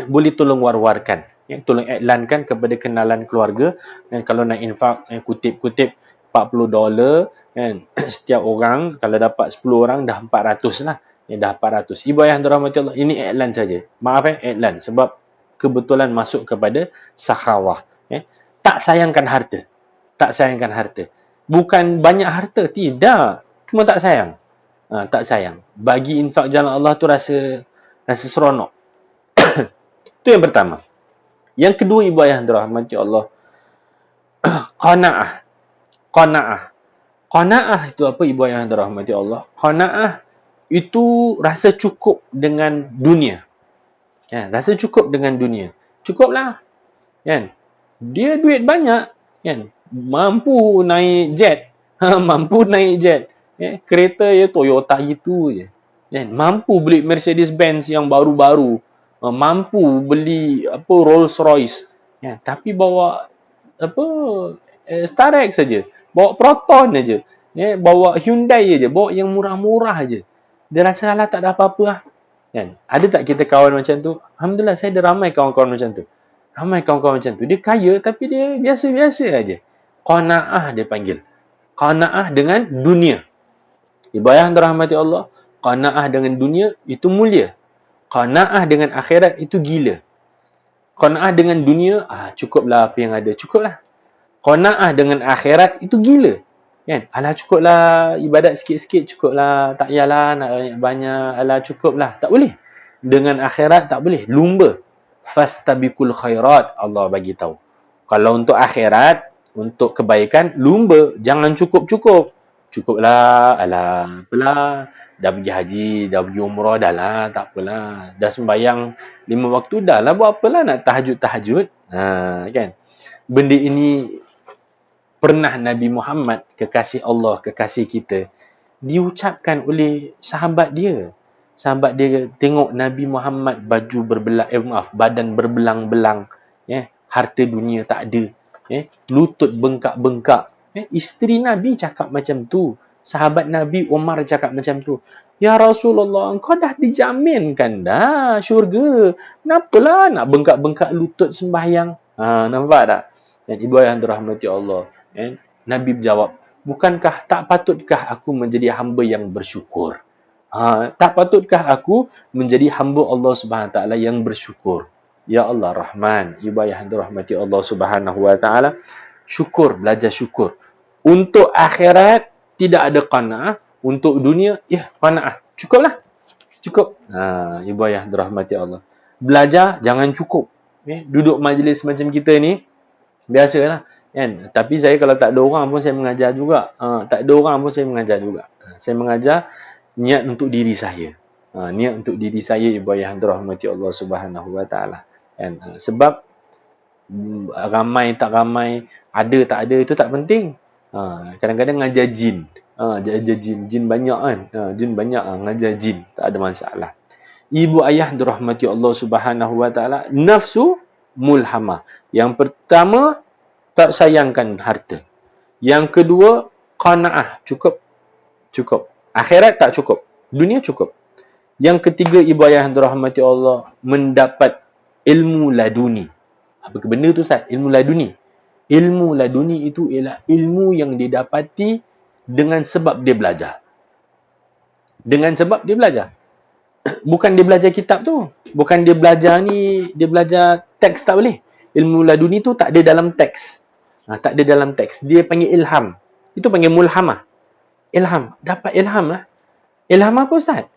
boleh tolong war-warkan. tolong iklankan kepada kenalan keluarga, dan kalau nak infak, kutip-kutip $40 kan, setiap orang. Kalau dapat 10 orang dah 400 lah, dah 400. Ibu ayah dirahmati Allah, ini iklan saja, maaf iklan, sebab kebetulan masuk kepada sakhawah. Tak sayangkan harta, tak sayangkan harta, bukan banyak harta, tidak, cuma tak sayang. Tak sayang. Bagi infak jalan Allah tu rasa seronok. Itu yang pertama. Yang kedua, ibu ayah dirahmati Allah, qanaah. Qanaah. Qanaah itu apa, ibu ayah dirahmati Allah? Qanaah itu rasa cukup dengan dunia. Rasa cukup dengan dunia. Cukuplah. Kan? Dia duit banyak, kan? Mampu naik jet. Mampu naik jet. Kereta ya Toyota gitu je. Kan? Mampu beli Mercedes Benz yang baru-baru. Mampu beli Rolls Royce. Tapi bawa Starex saja. Bawa Proton aja. Bawa Hyundai aja, bawa yang murah-murah aja. Dia rasa lah tak ada apa-apa lah. Kan? Ada tak kita kawan macam tu? Alhamdulillah, saya ada ramai kawan-kawan macam tu. Ramai kawan-kawan macam tu. Dia kaya tapi dia biasa-biasa aja. Qanaah dia panggil. Qanaah dengan dunia. Ibu ayah dirahmati Allah, qanaah dengan dunia itu mulia. Qanaah dengan akhirat itu gila. Qanaah dengan dunia, cukuplah apa yang ada, cukuplah. Qanaah dengan akhirat itu gila. Kan? Alah cukuplah, ibadat sikit-sikit cukuplah, tak payahlah nak banyak-banyak, alah cukuplah. Tak boleh. Dengan akhirat tak boleh. Lumba. Fastabiqul khairat, Allah bagi tahu. Kalau untuk akhirat, untuk kebaikan, lumba, jangan cukup-cukup. Cukuplah, alah, apalah, dah pergi haji, dah pergi umrah, dah lah, tak apalah. Dah sembahyang 5 waktu, dah lah, buat apalah nak tahajud-tahajud. Kan? Benda ini pernah Nabi Muhammad, kekasih Allah, kekasih kita, diucapkan oleh sahabat dia. Sahabat dia tengok Nabi Muhammad baju badan berbelang-belang, harta dunia tak ada, lutut bengkak-bengkak. Isteri Nabi cakap macam tu. Sahabat Nabi Umar cakap macam tu. Ya Rasulullah, engkau dah dijaminkan dah syurga. Kenapalah nak bengkak-bengkak lutut sembahyang? Nampak tak? Dan ibu ayah dirahmati Allah, Nabi jawab, bukankah tak patutkah aku menjadi hamba yang bersyukur? Tak patutkah aku menjadi hamba Allah Subhanahu Wa Taala yang bersyukur? Ya Allah Rahman, ibu ayah dirahmati Allah Subhanahu Wa Taala, syukur, belajar syukur. Untuk akhirat tidak ada qanaah, untuk dunia qanaah. Cukuplah. Cukup. Ibu ayah dirahmati Allah. Belajar jangan cukup. Duduk majlis macam kita ni biasalah, kan? Tapi saya kalau tak ada orang pun saya mengajar juga. Tak ada orang pun saya mengajar juga. Saya mengajar niat untuk diri saya. Niat untuk diri saya, ibu ayah dirahmati Allah Subhanahu Wa Taala. Kan? Sebab ramai tak ramai, ada tak ada itu tak penting. Kadang-kadang ngajar jin. Ajar jin banyak kan. Jin banyak, ngajar jin, tak ada masalah. Ibu ayah dirahmati Allah Subhanahu Wa Taala, nafsu mulhamah. Yang pertama, tak sayangkan harta. Yang kedua, qanaah, cukup. Cukup. Akhirat tak cukup. Dunia cukup. Yang ketiga, ibu ayah dirahmati Allah, mendapat ilmu laduni. Apa benda tu Ustaz? Ilmu laduni. Ilmu laduni itu ialah ilmu yang didapati dengan sebab dia belajar. Dengan sebab dia belajar. Bukan dia belajar kitab tu. Bukan dia belajar ni, dia belajar teks, tak boleh. Ilmu laduni tu tak ada dalam teks. Tak ada dalam teks. Dia panggil ilham. Itu panggil mulhamah. Ilham. Dapat ilham lah. Ilham apa Ustaz?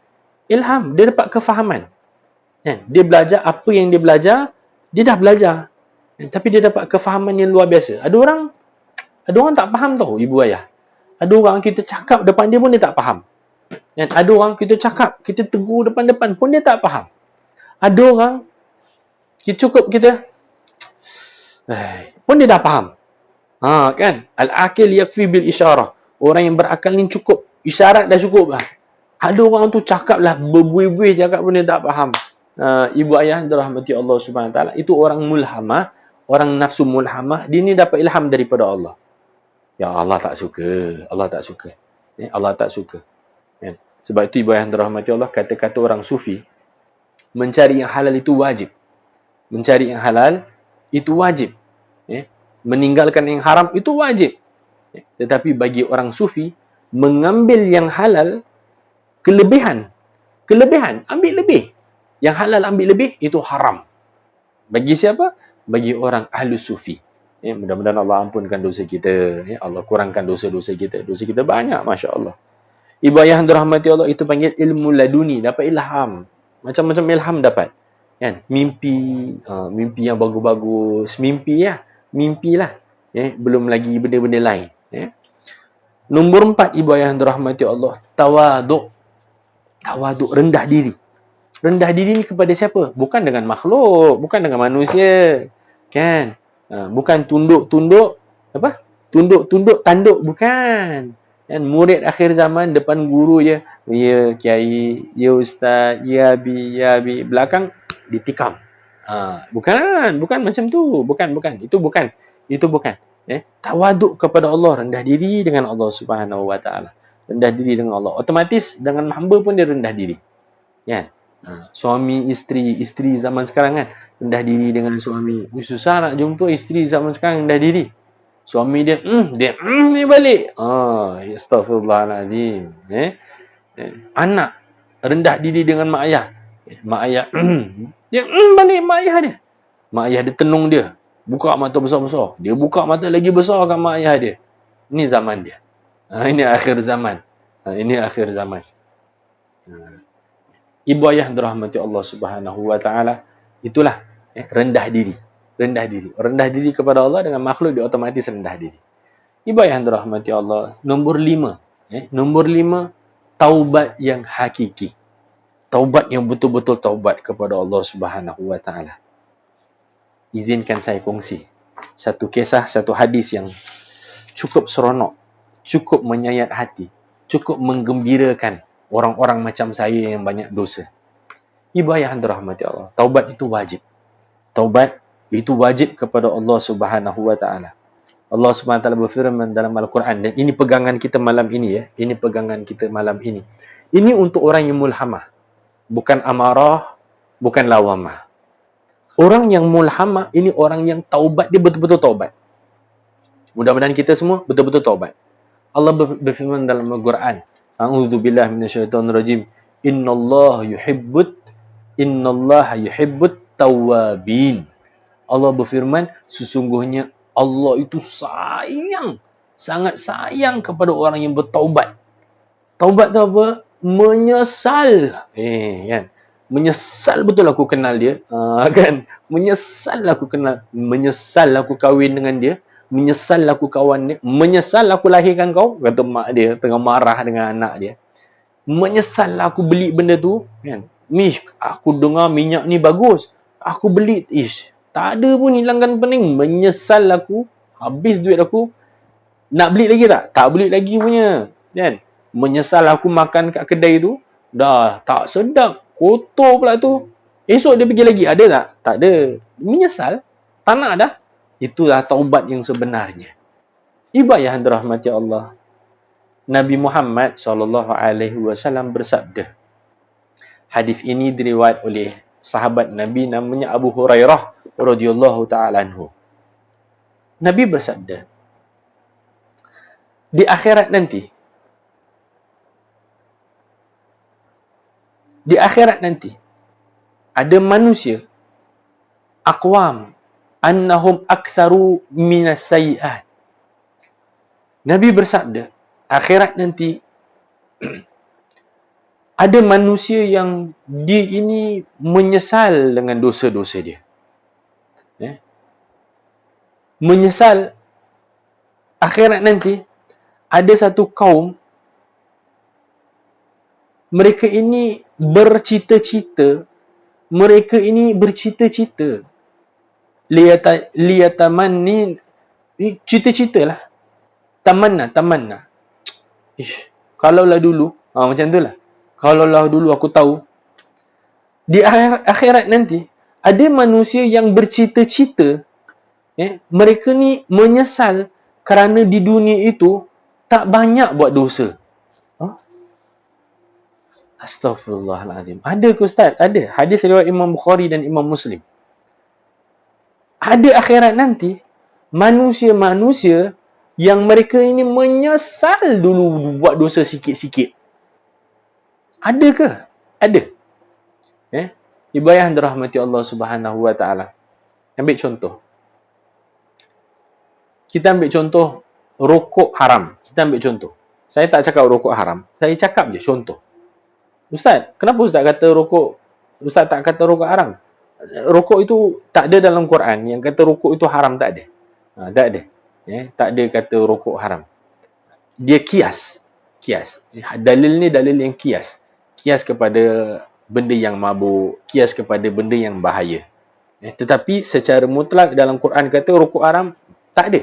Ilham. Dia dapat kefahaman. Dia belajar apa yang dia belajar, dia dah belajar. Tapi dia dapat kefahaman yang luar biasa. Ada orang tak faham tau, ibu ayah. Ada orang kita cakap depan dia pun dia tak faham. Ada orang kita cakap, kita tegur depan-depan pun dia tak faham. Ada orang kita pun dia dah faham. Kan? Al-akil yakfi bil isyarah. Orang yang berakal ni cukup. Isyarat dah cukup lah. Ada orang tu cakap lah, berbuih-buih cakap pun dia tak faham. Ibu ayah dirahmati Allah Subhanahu Wa Taala, itu orang mulhamah, orang nafsu mulhamah. Dia ni dapat ilham daripada Allah. Ya Allah tak suka. Allah tak suka. Allah tak suka. Sebab itu ibu ayah dirahmati Allah, kata-kata orang sufi, mencari yang halal itu wajib. Mencari yang halal itu wajib. Meninggalkan yang haram itu wajib. Tetapi bagi orang sufi, mengambil yang halal, kelebihan, ambil lebih. Yang halal ambil lebih, itu haram. Bagi siapa? Bagi orang ahlu sufi. Mudah-mudahan Allah ampunkan dosa kita. Allah kurangkan dosa-dosa kita. Dosa kita banyak, Masya Allah. Ibu ayah yang dirahmati Allah, itu panggil ilmu laduni, dapat ilham. Macam-macam ilham dapat. Kan? Mimpi yang bagus-bagus. Mimpilah. Belum lagi benda-benda lain. Nombor 4, ibu ayah yang dirahmati Allah, tawaduk. Tawaduk, rendah diri. Rendah diri ni kepada siapa? Bukan dengan makhluk, bukan dengan manusia. Kan? Bukan tunduk-tunduk, tanduk, bukan. Kan? Murid akhir zaman depan guru je, ya kiai, ya ustaz, ya abi, belakang ditikam. Bukan macam tu. Bukan. Itu bukan. Tawaduk kepada Allah, rendah diri dengan Allah Subhanahu Wa Taala. Rendah diri dengan Allah. Otomatis dengan hamba pun dia rendah diri. Kan? Suami isteri zaman sekarang kan rendah diri dengan suami. Susah nak jumpa isteri zaman sekarang rendah diri. Suami dia ni balik. Astaghfirullahalazim. Anak rendah diri dengan mak ayah. Mak ayah dia balik mak ayah dia. Mak ayah dia tenung dia. Buka mata besar-besar. Dia buka mata lagi besar kat mak ayah dia. Ini zaman dia. Ini akhir zaman. Ibu ayah dirahmati Allah Subhanahu Wa Taala, itulah rendah diri. Rendah diri kepada Allah, dengan makhluk dia otomatis rendah diri. Ibu ayah dirahmati Allah, nombor 5. Nombor 5, taubat yang hakiki. Taubat yang betul-betul taubat kepada Allah Subhanahu Wa Taala. Izinkan saya kongsi satu kisah, satu hadis yang cukup seronok, cukup menyayat hati, cukup menggembirakan orang-orang macam saya yang banyak dosa. Ibu ayah yang dirahmati Allah, taubat itu wajib. Taubat itu wajib kepada Allah Subhanahu Wa Taala. Allah Subhanahu Wa Taala berfirman dalam Al-Quran, dan ini pegangan kita malam ini ya. Ini pegangan kita malam ini. Ini untuk orang yang mulhamah, bukan amarah, bukan lawamah. Orang yang mulhamah ini orang yang taubat, dia betul-betul taubat. Mudah-mudahan kita semua betul-betul taubat. Allah berfirman dalam Al-Quran, A'udzubillahi minasyaitonirrajim. Innallaha yuhibbut tawwabin. Allah berfirman, sesungguhnya Allah itu sangat sayang kepada orang yang bertaubat. Taubat tu apa? Menyesal. Kan? Menyesal betul aku kenal dia. Kan? Menyesal aku kenal. Menyesal aku kahwin dengan dia. Menyesal aku kawan dia. Menyesal aku lahirkan kau. Kata mak dia tengah marah dengan anak dia. Menyesal aku beli benda tu. Kan? Aku dengar minyak ni bagus. Aku beli. Tak ada pun hilangkan pening. Menyesal aku. Habis duit aku. Nak beli lagi tak? Tak beli lagi punya. Kan? Menyesal aku makan kat kedai tu. Dah tak sedap. Kotor pula tu. Esok dia pergi lagi. Ada tak? Tak ada. Menyesal. Tak nak dah. Itulah taubat yang sebenarnya. Ibu ayah yang dirahmati Allah, Nabi Muhammad SAW bersabda. Hadis ini diriwayat oleh sahabat Nabi namanya Abu Hurairah radhiyallahu ta'ala anhu. Nabi bersabda, di akhirat nanti ada manusia aqwam annahum aktsaru minas sayyi'at. Nabi bersabda, akhirat nanti ada manusia yang dia ini menyesal dengan dosa-dosa dia. Menyesal. Akhirat nanti ada satu kaum, mereka ini bercita-cita, liyatamanni, cita-citalah, tamanna. Kalaulah dulu, macam itulah. Kalaulah dulu aku tahu, di akhirat nanti ada manusia yang bercita-cita, mereka ni menyesal kerana di dunia itu tak banyak buat dosa. Astaghfirullahaladzim. Ada ke Ustaz? Ada. Hadis riwayat Imam Bukhari dan Imam Muslim. ada akhirat nanti, manusia-manusia yang mereka ini menyesal dulu buat dosa sikit-sikit. Ada ke? Ada. Ibu ayah yang dirahmati Allah Subhanahu wa taala. Ambil contoh. Kita ambil contoh rokok haram. Kita ambil contoh. Saya tak cakap rokok haram. Saya cakap je contoh. Ustaz, kenapa Ustaz kata rokok, Ustaz tak kata rokok haram? Rokok itu tak ada dalam Quran yang kata rokok itu haram, tak ada. Tak ada. Tak ada kata rokok haram. Dia kias. Kias. Dalil ni dalil yang kias. Kias kepada benda yang mabuk, kias kepada benda yang bahaya. Tetapi secara mutlak dalam Quran kata rokok haram, tak ada.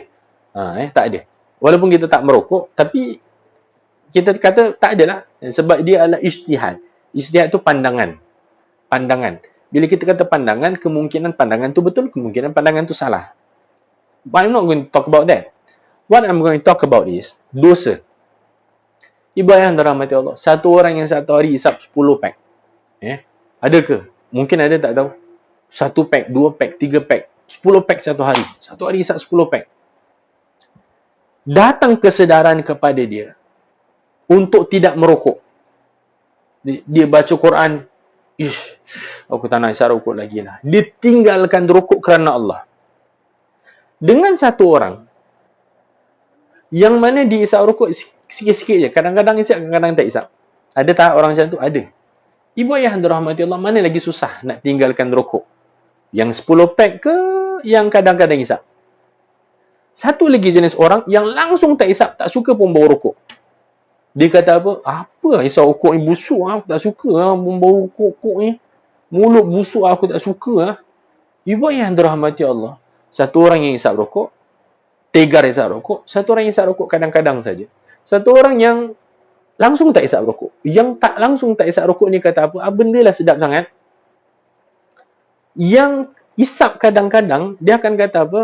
Tak ada. Walaupun kita tak merokok, tapi kita kata tak adalah. Sebab dia adalah ijtihad. Ijtihad tu pandangan. Pandangan. Bila kita kata pandangan, kemungkinan pandangan tu betul, kemungkinan pandangan tu salah. But I'm not going to talk about that. What I'm going to talk about is dosa. Ibu ayah yang dirahmati Allah, satu orang yang satu hari isap 10 pack. Ada ke? Mungkin ada, tak tahu. 1 pack, 2 pack, 3 pack, 10 pack satu hari. Satu hari isap 10 pack. Datang kesedaran kepada dia untuk tidak merokok. Dia baca Quran, aku tak nak isap rokok lagi lah. Dia tinggalkan rokok kerana Allah. Dengan satu orang yang mana dia isap rokok sikit-sikit je. Kadang-kadang isap, kadang-kadang tak isap. Ada tak orang macam tu? Ada. Ibu ayah yang dirahmati Allah, mana lagi susah nak tinggalkan rokok? Yang 10 pack ke yang kadang-kadang isap? Satu lagi jenis orang yang langsung tak isap, tak suka pun bau rokok. Dia kata apa? Apa isap rokok ni busuk, aku tak suka bau rokok ni. Mulut busuk, aku tak suka. Ibu ayah yang dirahmati Allah, satu orang yang isap rokok, tegar isap rokok. Satu orang yang isap rokok kadang-kadang saja. Satu orang yang langsung tak isap rokok. Yang tak langsung tak isap rokok ni kata apa? Benda lah sedap sangat. Yang isap kadang-kadang, dia akan kata apa?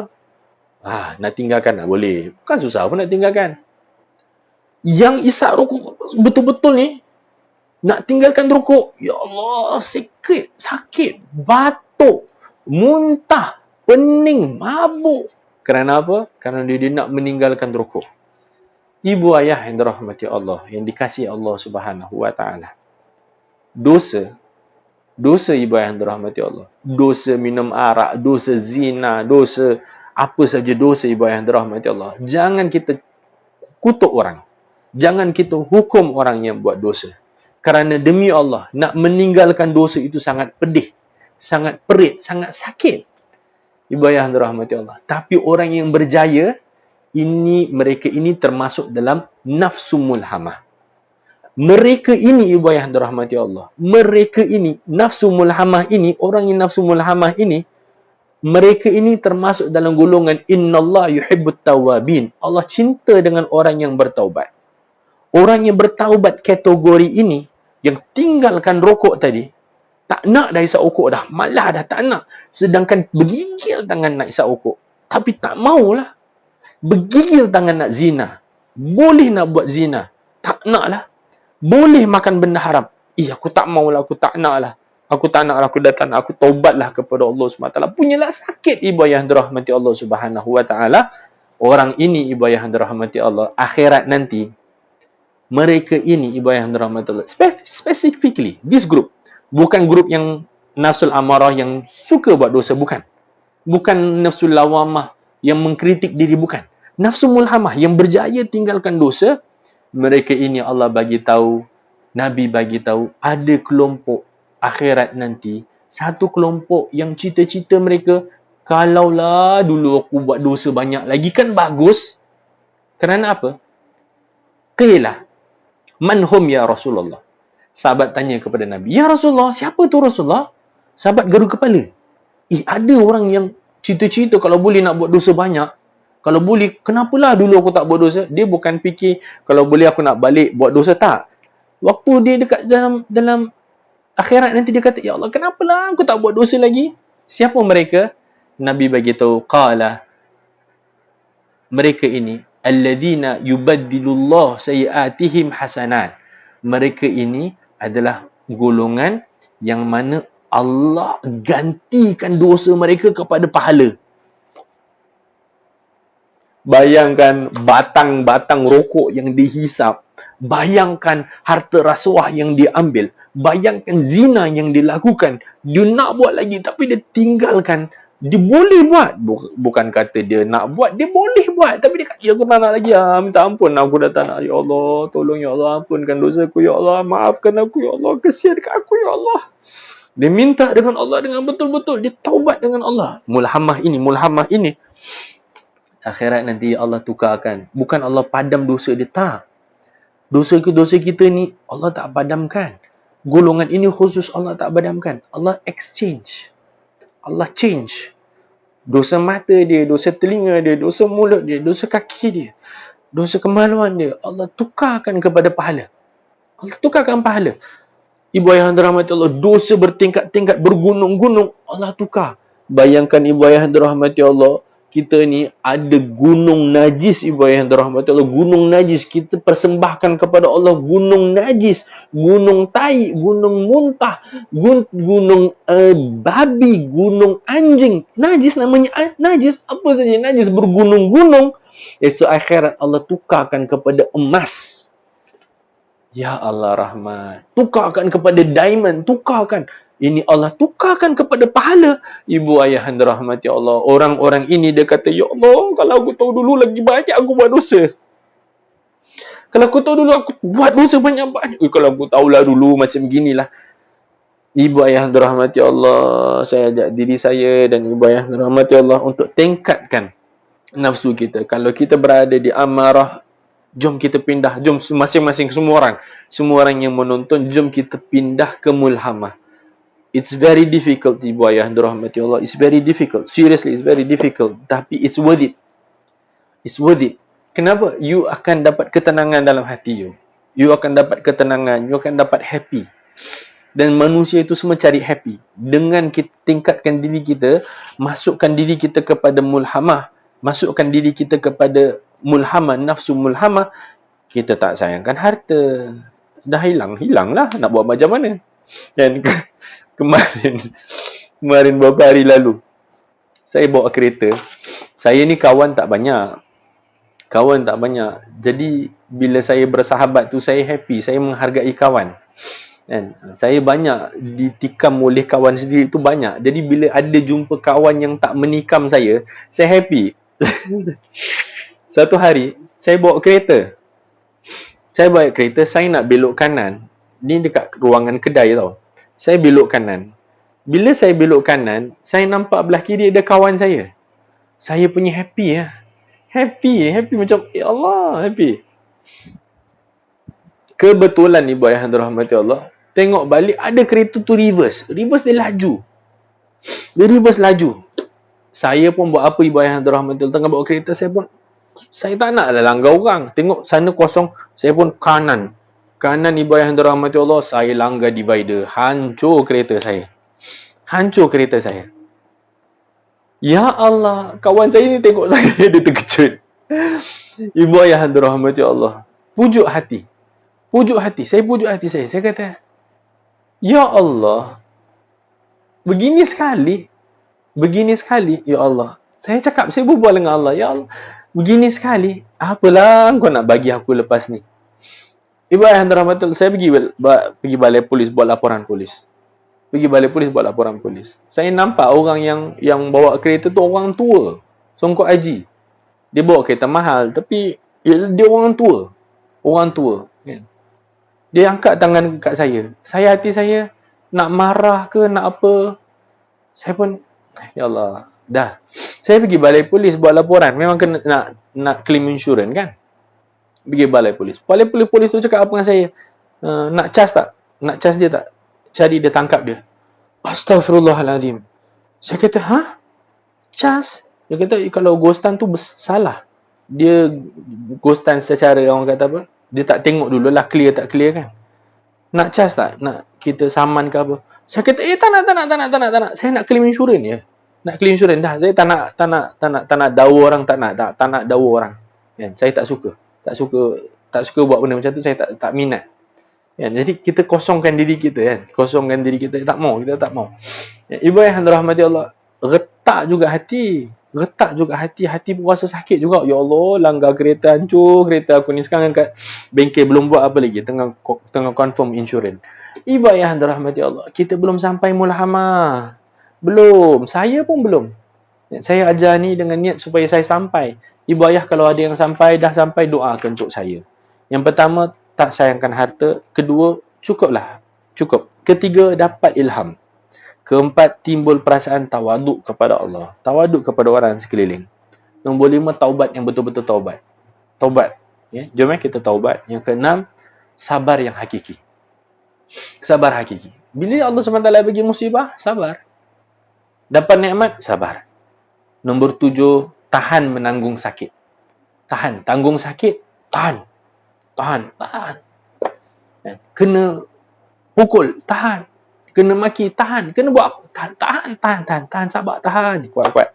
Nak tinggalkan tak boleh. Bukan susah pun nak tinggalkan. Yang isap rokok betul-betul ni, nak tinggalkan rokok, ya Allah, sakit, batuk, muntah, pening, mabuk. Kerana apa? Kerana dia nak meninggalkan rokok. Ibu ayah yang dirahmati Allah, yang dikasihi Allah Subhanahu wa taala. Dosa ibu ayah yang dirahmati Allah. Dosa minum arak, dosa zina, dosa apa saja dosa ibu ayah yang dirahmati Allah. Jangan kita kutuk orang. Jangan kita hukum orang yang buat dosa. Kerana demi Allah, nak meninggalkan dosa itu sangat pedih, sangat perit, sangat sakit. Ibu ayah yang dirahmati Allah. Tapi orang yang berjaya, mereka ini termasuk dalam nafsu mulhamah. Mereka ini, ibu ayah yang dirahmati Allah, mereka ini, nafsu mulhamah ini, orang yang nafsu mulhamah ini, mereka ini termasuk dalam golongan innallaha yuhibbut tawwabin. Allah cinta dengan orang yang bertaubat. Orang yang bertaubat kategori ini, yang tinggalkan rokok tadi, tak nak dah isap rokok dah, malah dah tak nak. Sedangkan bergigil tangan nak isap rokok, tapi tak maulah. Bergigil tangan nak zina, boleh nak buat zina, tak nak lah. Boleh makan benda haram, aku tak maulah, aku tak nak lah. Aku tak nak, aku datang, aku taubatlah kepada Allah SWT. Punyalah sakit ibu ayah yang dirahmati Allah Subhanahu wa taala. Orang ini ibu ayah yang dirahmati Allah, akhirat nanti, mereka ini ibu ayah yang dirahmati Allah, specifically this group, bukan grup yang nafsul amarah yang suka buat dosa, bukan nafsul lawamah yang mengkritik diri, bukan. Nafsu mulhamah yang berjaya tinggalkan dosa. Mereka ini Allah bagi tahu, Nabi bagi tahu, ada kelompok akhirat nanti, satu kelompok yang cita-cita mereka, kalaulah dulu aku buat dosa banyak lagi kan bagus. Kerana apa? Qilah man hum ya Rasulullah. Sahabat tanya kepada Nabi, ya Rasulullah, siapa tu Rasulullah? Sahabat garu kepala. Ada orang yang cita-cita kalau boleh nak buat dosa banyak. Kalau boleh, kenapalah dulu aku tak buat dosa? Dia bukan fikir kalau boleh aku nak balik buat dosa, tak. Waktu dia dekat dalam akhirat nanti dia kata, ya Allah, kenapalah aku tak buat dosa lagi? Siapa mereka? Nabi bagi tahu, qala, mereka ini alladzina yubaddilullah sayiatihim hasanat. Mereka ini adalah golongan yang mana Allah gantikan dosa mereka kepada pahala. Bayangkan batang-batang rokok yang dihisap. Bayangkan harta rasuah yang diambil. Bayangkan zina yang dilakukan. Dia nak buat lagi tapi dia tinggalkan. Dia boleh buat. Bukan kata dia nak buat. Dia boleh buat. Tapi dia kata, ya aku tak nak lagi. Minta ampun. Aku dah tak nak. Ya Allah, tolong ya Allah. Ampunkan dosa aku ya Allah. Maafkan aku ya Allah. Kesiankan aku ya Allah. Dia minta dengan Allah dengan betul-betul. Dia taubat dengan Allah. Mulhamah ini. Akhirat nanti Allah tukarkan. Bukan Allah padam dosa dia, tak. Dosa kita ni Allah tak padamkan. Golongan ini khusus Allah tak padamkan. Allah exchange. Allah change. Dosa mata dia, dosa telinga dia, dosa mulut dia, dosa kaki dia, dosa kemaluan dia, Allah tukarkan kepada pahala. Allah tukarkan pahala. Ibu ayah yang dirahmati Allah, dosa bertingkat-tingkat, bergunung-gunung, Allah tukar. Bayangkan ibu ayah yang dirahmati Allah, kita ni ada gunung najis, ibu ayah yang dirahmati Allah, gunung najis, kita persembahkan kepada Allah gunung najis, gunung tai, gunung muntah, gunung babi, gunung anjing, najis namanya, najis, apa saja najis, bergunung-gunung. Esok akhirat Allah tukarkan kepada emas. Ya Allah Rahman, tukarkan kepada diamond, tukarkan. Ini Allah tukarkan kepada pahala. Ibu ayah yang dirahmati Allah, orang-orang ini dia kata, ya Allah, kalau aku tahu dulu lagi banyak aku buat dosa. Kalau aku tahu dulu aku buat dosa banyak-banyak. Kalau aku tahulah dulu macam beginilah. Ibu ayah yang dirahmati Allah, saya ajak diri saya dan ibu ayah yang dirahmati Allah untuk tingkatkan nafsu kita. Kalau kita berada di amarah, jom kita pindah, jom masing-masing semua orang yang menonton, jom kita pindah ke mulhamah. It's very difficult, ibu ayah yang dirahmati Allah. It's very difficult. Seriously, it's very difficult. Tapi it's worth it. It's worth it. Kenapa? You akan dapat ketenangan dalam hati you. You akan dapat ketenangan. You akan dapat happy. Dan manusia itu semua cari happy. Dengan kita tingkatkan diri kita, masukkan diri kita kepada mulhamah, masukkan diri kita kepada mulhamah, nafsu mulhamah, kita tak sayangkan harta. Dah hilanglah. Nak buat macam mana? Dan kemarin beberapa hari lalu, saya bawa kereta. Saya ni kawan tak banyak. Jadi bila saya bersahabat tu, saya happy. Saya menghargai kawan. Dan saya banyak ditikam oleh kawan sendiri tu banyak. Jadi bila ada jumpa kawan yang tak menikam saya happy. Satu hari, saya bawa kereta. Saya nak belok kanan. Ni dekat ruangan kedai tau. Saya belok kanan. Bila saya belok kanan, saya nampak belah kiri ada kawan saya. Saya punya happy lah. Happy macam, ya Allah, happy. Kebetulan ibu ayah yang dirahmati Allah, tengok balik ada kereta tu reverse. Dia laju. Saya pun buat apa ibu ayah yang dirahmati Allah, tengah bawa kereta, saya tak nak lah langgar orang. Tengok sana kosong, saya pun kanan ibu ayah yang dirahmati Allah, saya langgar divider. Hancur kereta saya. Ya Allah, kawan saya ni tengok saya, dia terkejut. Ibu ayah yang dirahmati Allah, pujuk hati. Saya pujuk hati saya. Saya kata, ya Allah, begini sekali, ya Allah. Saya cakap, saya berbual dengan Allah, ya Allah, begini sekali, apalah kau nak bagi aku lepas ni? Ibu ayah yang dirahmati Allah, saya pergi balai polis buat laporan polis. Saya nampak orang yang bawa kereta tu orang tua, songkok haji. Dia bawa kereta mahal, tapi dia orang tua. Kan? Dia angkat tangan kat saya. Hati saya nak marah ke nak apa. Saya pun, ya Allah, dah. Saya pergi balai polis buat laporan. Memang kena nak claim insurans kan. Pergi balai polis. Polis tu cakap apa dengan saya? Nak cas tak? Nak cas dia tak? Cari dia, tangkap dia. Astaghfirullahaladzim. Saya kata, cas? Dia kata, kalau ghostan tu salah. Dia ghostan secara, orang kata apa, dia tak tengok dulu lah clear tak clear kan. Nak cas tak? Nak kita saman ke apa? Saya kata, tak nak. Saya nak claim insurans je. Nak claim insurans dah. Saya tak nak dawa orang, tak nak dawa orang. Kan? Saya tak suka buat benda macam tu. Saya tak minat. Kan? Jadi kita kosongkan diri kita kan. Kita tak mau. Kan? Ibu ayah yang dirahmati Allah, retak juga hati. retak juga hati pun rasa sakit juga. Ya Allah, langgar kereta hancur, kereta aku ni sekarang kat bengkel belum buat apa lagi, tengah confirm insurans. Ibu ayah dirahmati Allah, kita belum sampai mulhamah. Belum, saya pun belum. Saya ajar ni dengan niat supaya saya sampai. Ibu ayah kalau ada yang sampai, dah sampai, doakan untuk saya. Yang pertama, tak sayangkan harta. Kedua, cukuplah. Cukup. Ketiga, dapat ilham. Keempat, timbul perasaan tawaduk kepada Allah. Tawaduk kepada orang sekeliling. Nombor 5, taubat yang betul-betul taubat. Taubat. Ya, jom kita taubat. Yang keenam, sabar yang hakiki. Sabar hakiki. Bila Allah SWT bagi musibah, sabar. Dapat nikmat, sabar. Nombor 7, tahan menanggung sakit. Tahan. Tanggung sakit, tahan. Tahan. Kena pukul, tahan. Kena maki, tahan. Kena buat apa? Tahan. Sabar, tahan. Kuat-kuat.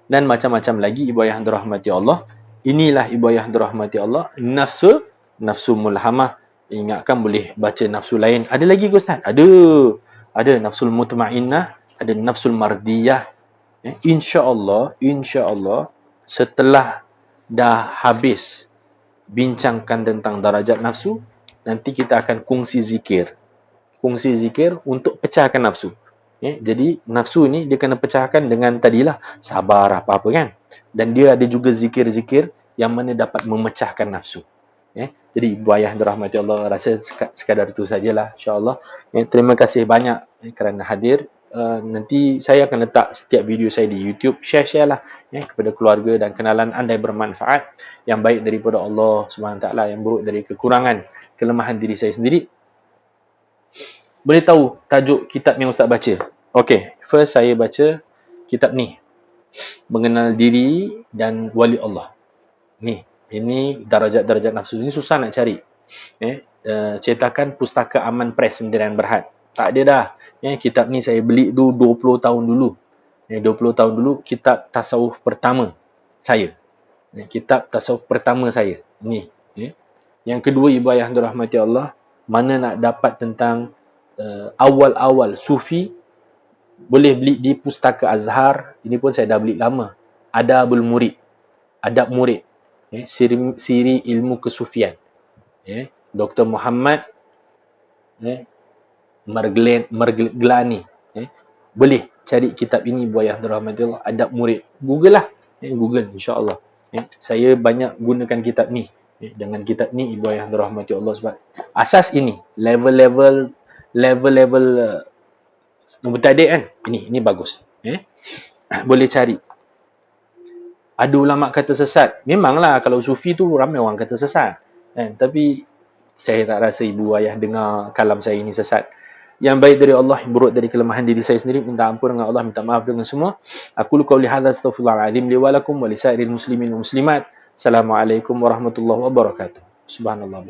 Dan macam-macam lagi ibu ayah dirahmati Allah. Inilah ibu ayah dirahmati Allah. Nafsu mulhamah. Ingatkan boleh baca nafsu lain. Ada lagi ke Ustaz? Ada nafsul mutmainnah. Ada nafsul mardiyah. InsyaAllah, setelah dah habis bincangkan tentang darajat nafsu, nanti kita akan kongsi zikir untuk pecahkan nafsu. Jadi nafsu ni dia kena pecahkan dengan tadilah sabar apa-apa kan. Dan dia ada juga zikir-zikir yang mana dapat memecahkan nafsu. Jadi ibu ayah dirahmati Allah, rasa sekadar itu sajalah insya-Allah. Terima kasih banyak kerana hadir. Nanti saya akan letak setiap video saya di YouTube, share lah kepada keluarga dan kenalan anda yang bermanfaat, yang baik daripada Allah SWT, yang buruk dari kekurangan, kelemahan diri saya sendiri. Boleh tahu tajuk kitab yang Ustaz baca? Okey, first saya baca kitab ni, Mengenal Diri dan Wali Allah. Ini darajat-darajat nafsu. Ini susah nak cari. Cetakan Pustaka Aman Press Sendirian Berhad. Tak ada dah. Kitab ni saya beli tu 20 tahun dulu. 20 tahun dulu kitab tasawuf pertama saya. Kitab tasawuf pertama saya. Ni. Yang kedua, ibu ayah dirahmati Allah, mana nak dapat tentang awal-awal sufi, boleh beli di Pustaka Azhar. Ini pun saya dah beli lama. Adabul Murid. Adab Murid. Siri ilmu kesufian. Dr. Muhammad Marglani. Boleh cari kitab ini, ibu ayah dirahmati Allah, Adab Murid. Google lah. Google insya-Allah. Saya banyak gunakan kitab ni. Dengan kitab ni ibu ayah dirahmati Allah, sebab asas ini level-level mubtadi' kan. Ini bagus. Boleh cari. Ada ulama kata sesat. Memanglah kalau sufi tu ramai orang kata sesat. Tapi saya tak rasa ibu ayah dengar kalam saya ini sesat. Yang baik dari Allah, yang buruk dari kelemahan diri saya sendiri, minta ampun dengan Allah, minta maaf dengan semua. Aku qauli hadza astaghfirullahalazim li wa lakum wa lisairil muslimin wa muslimat. Assalamualaikum warahmatullahi wabarakatuh. Subhanallah.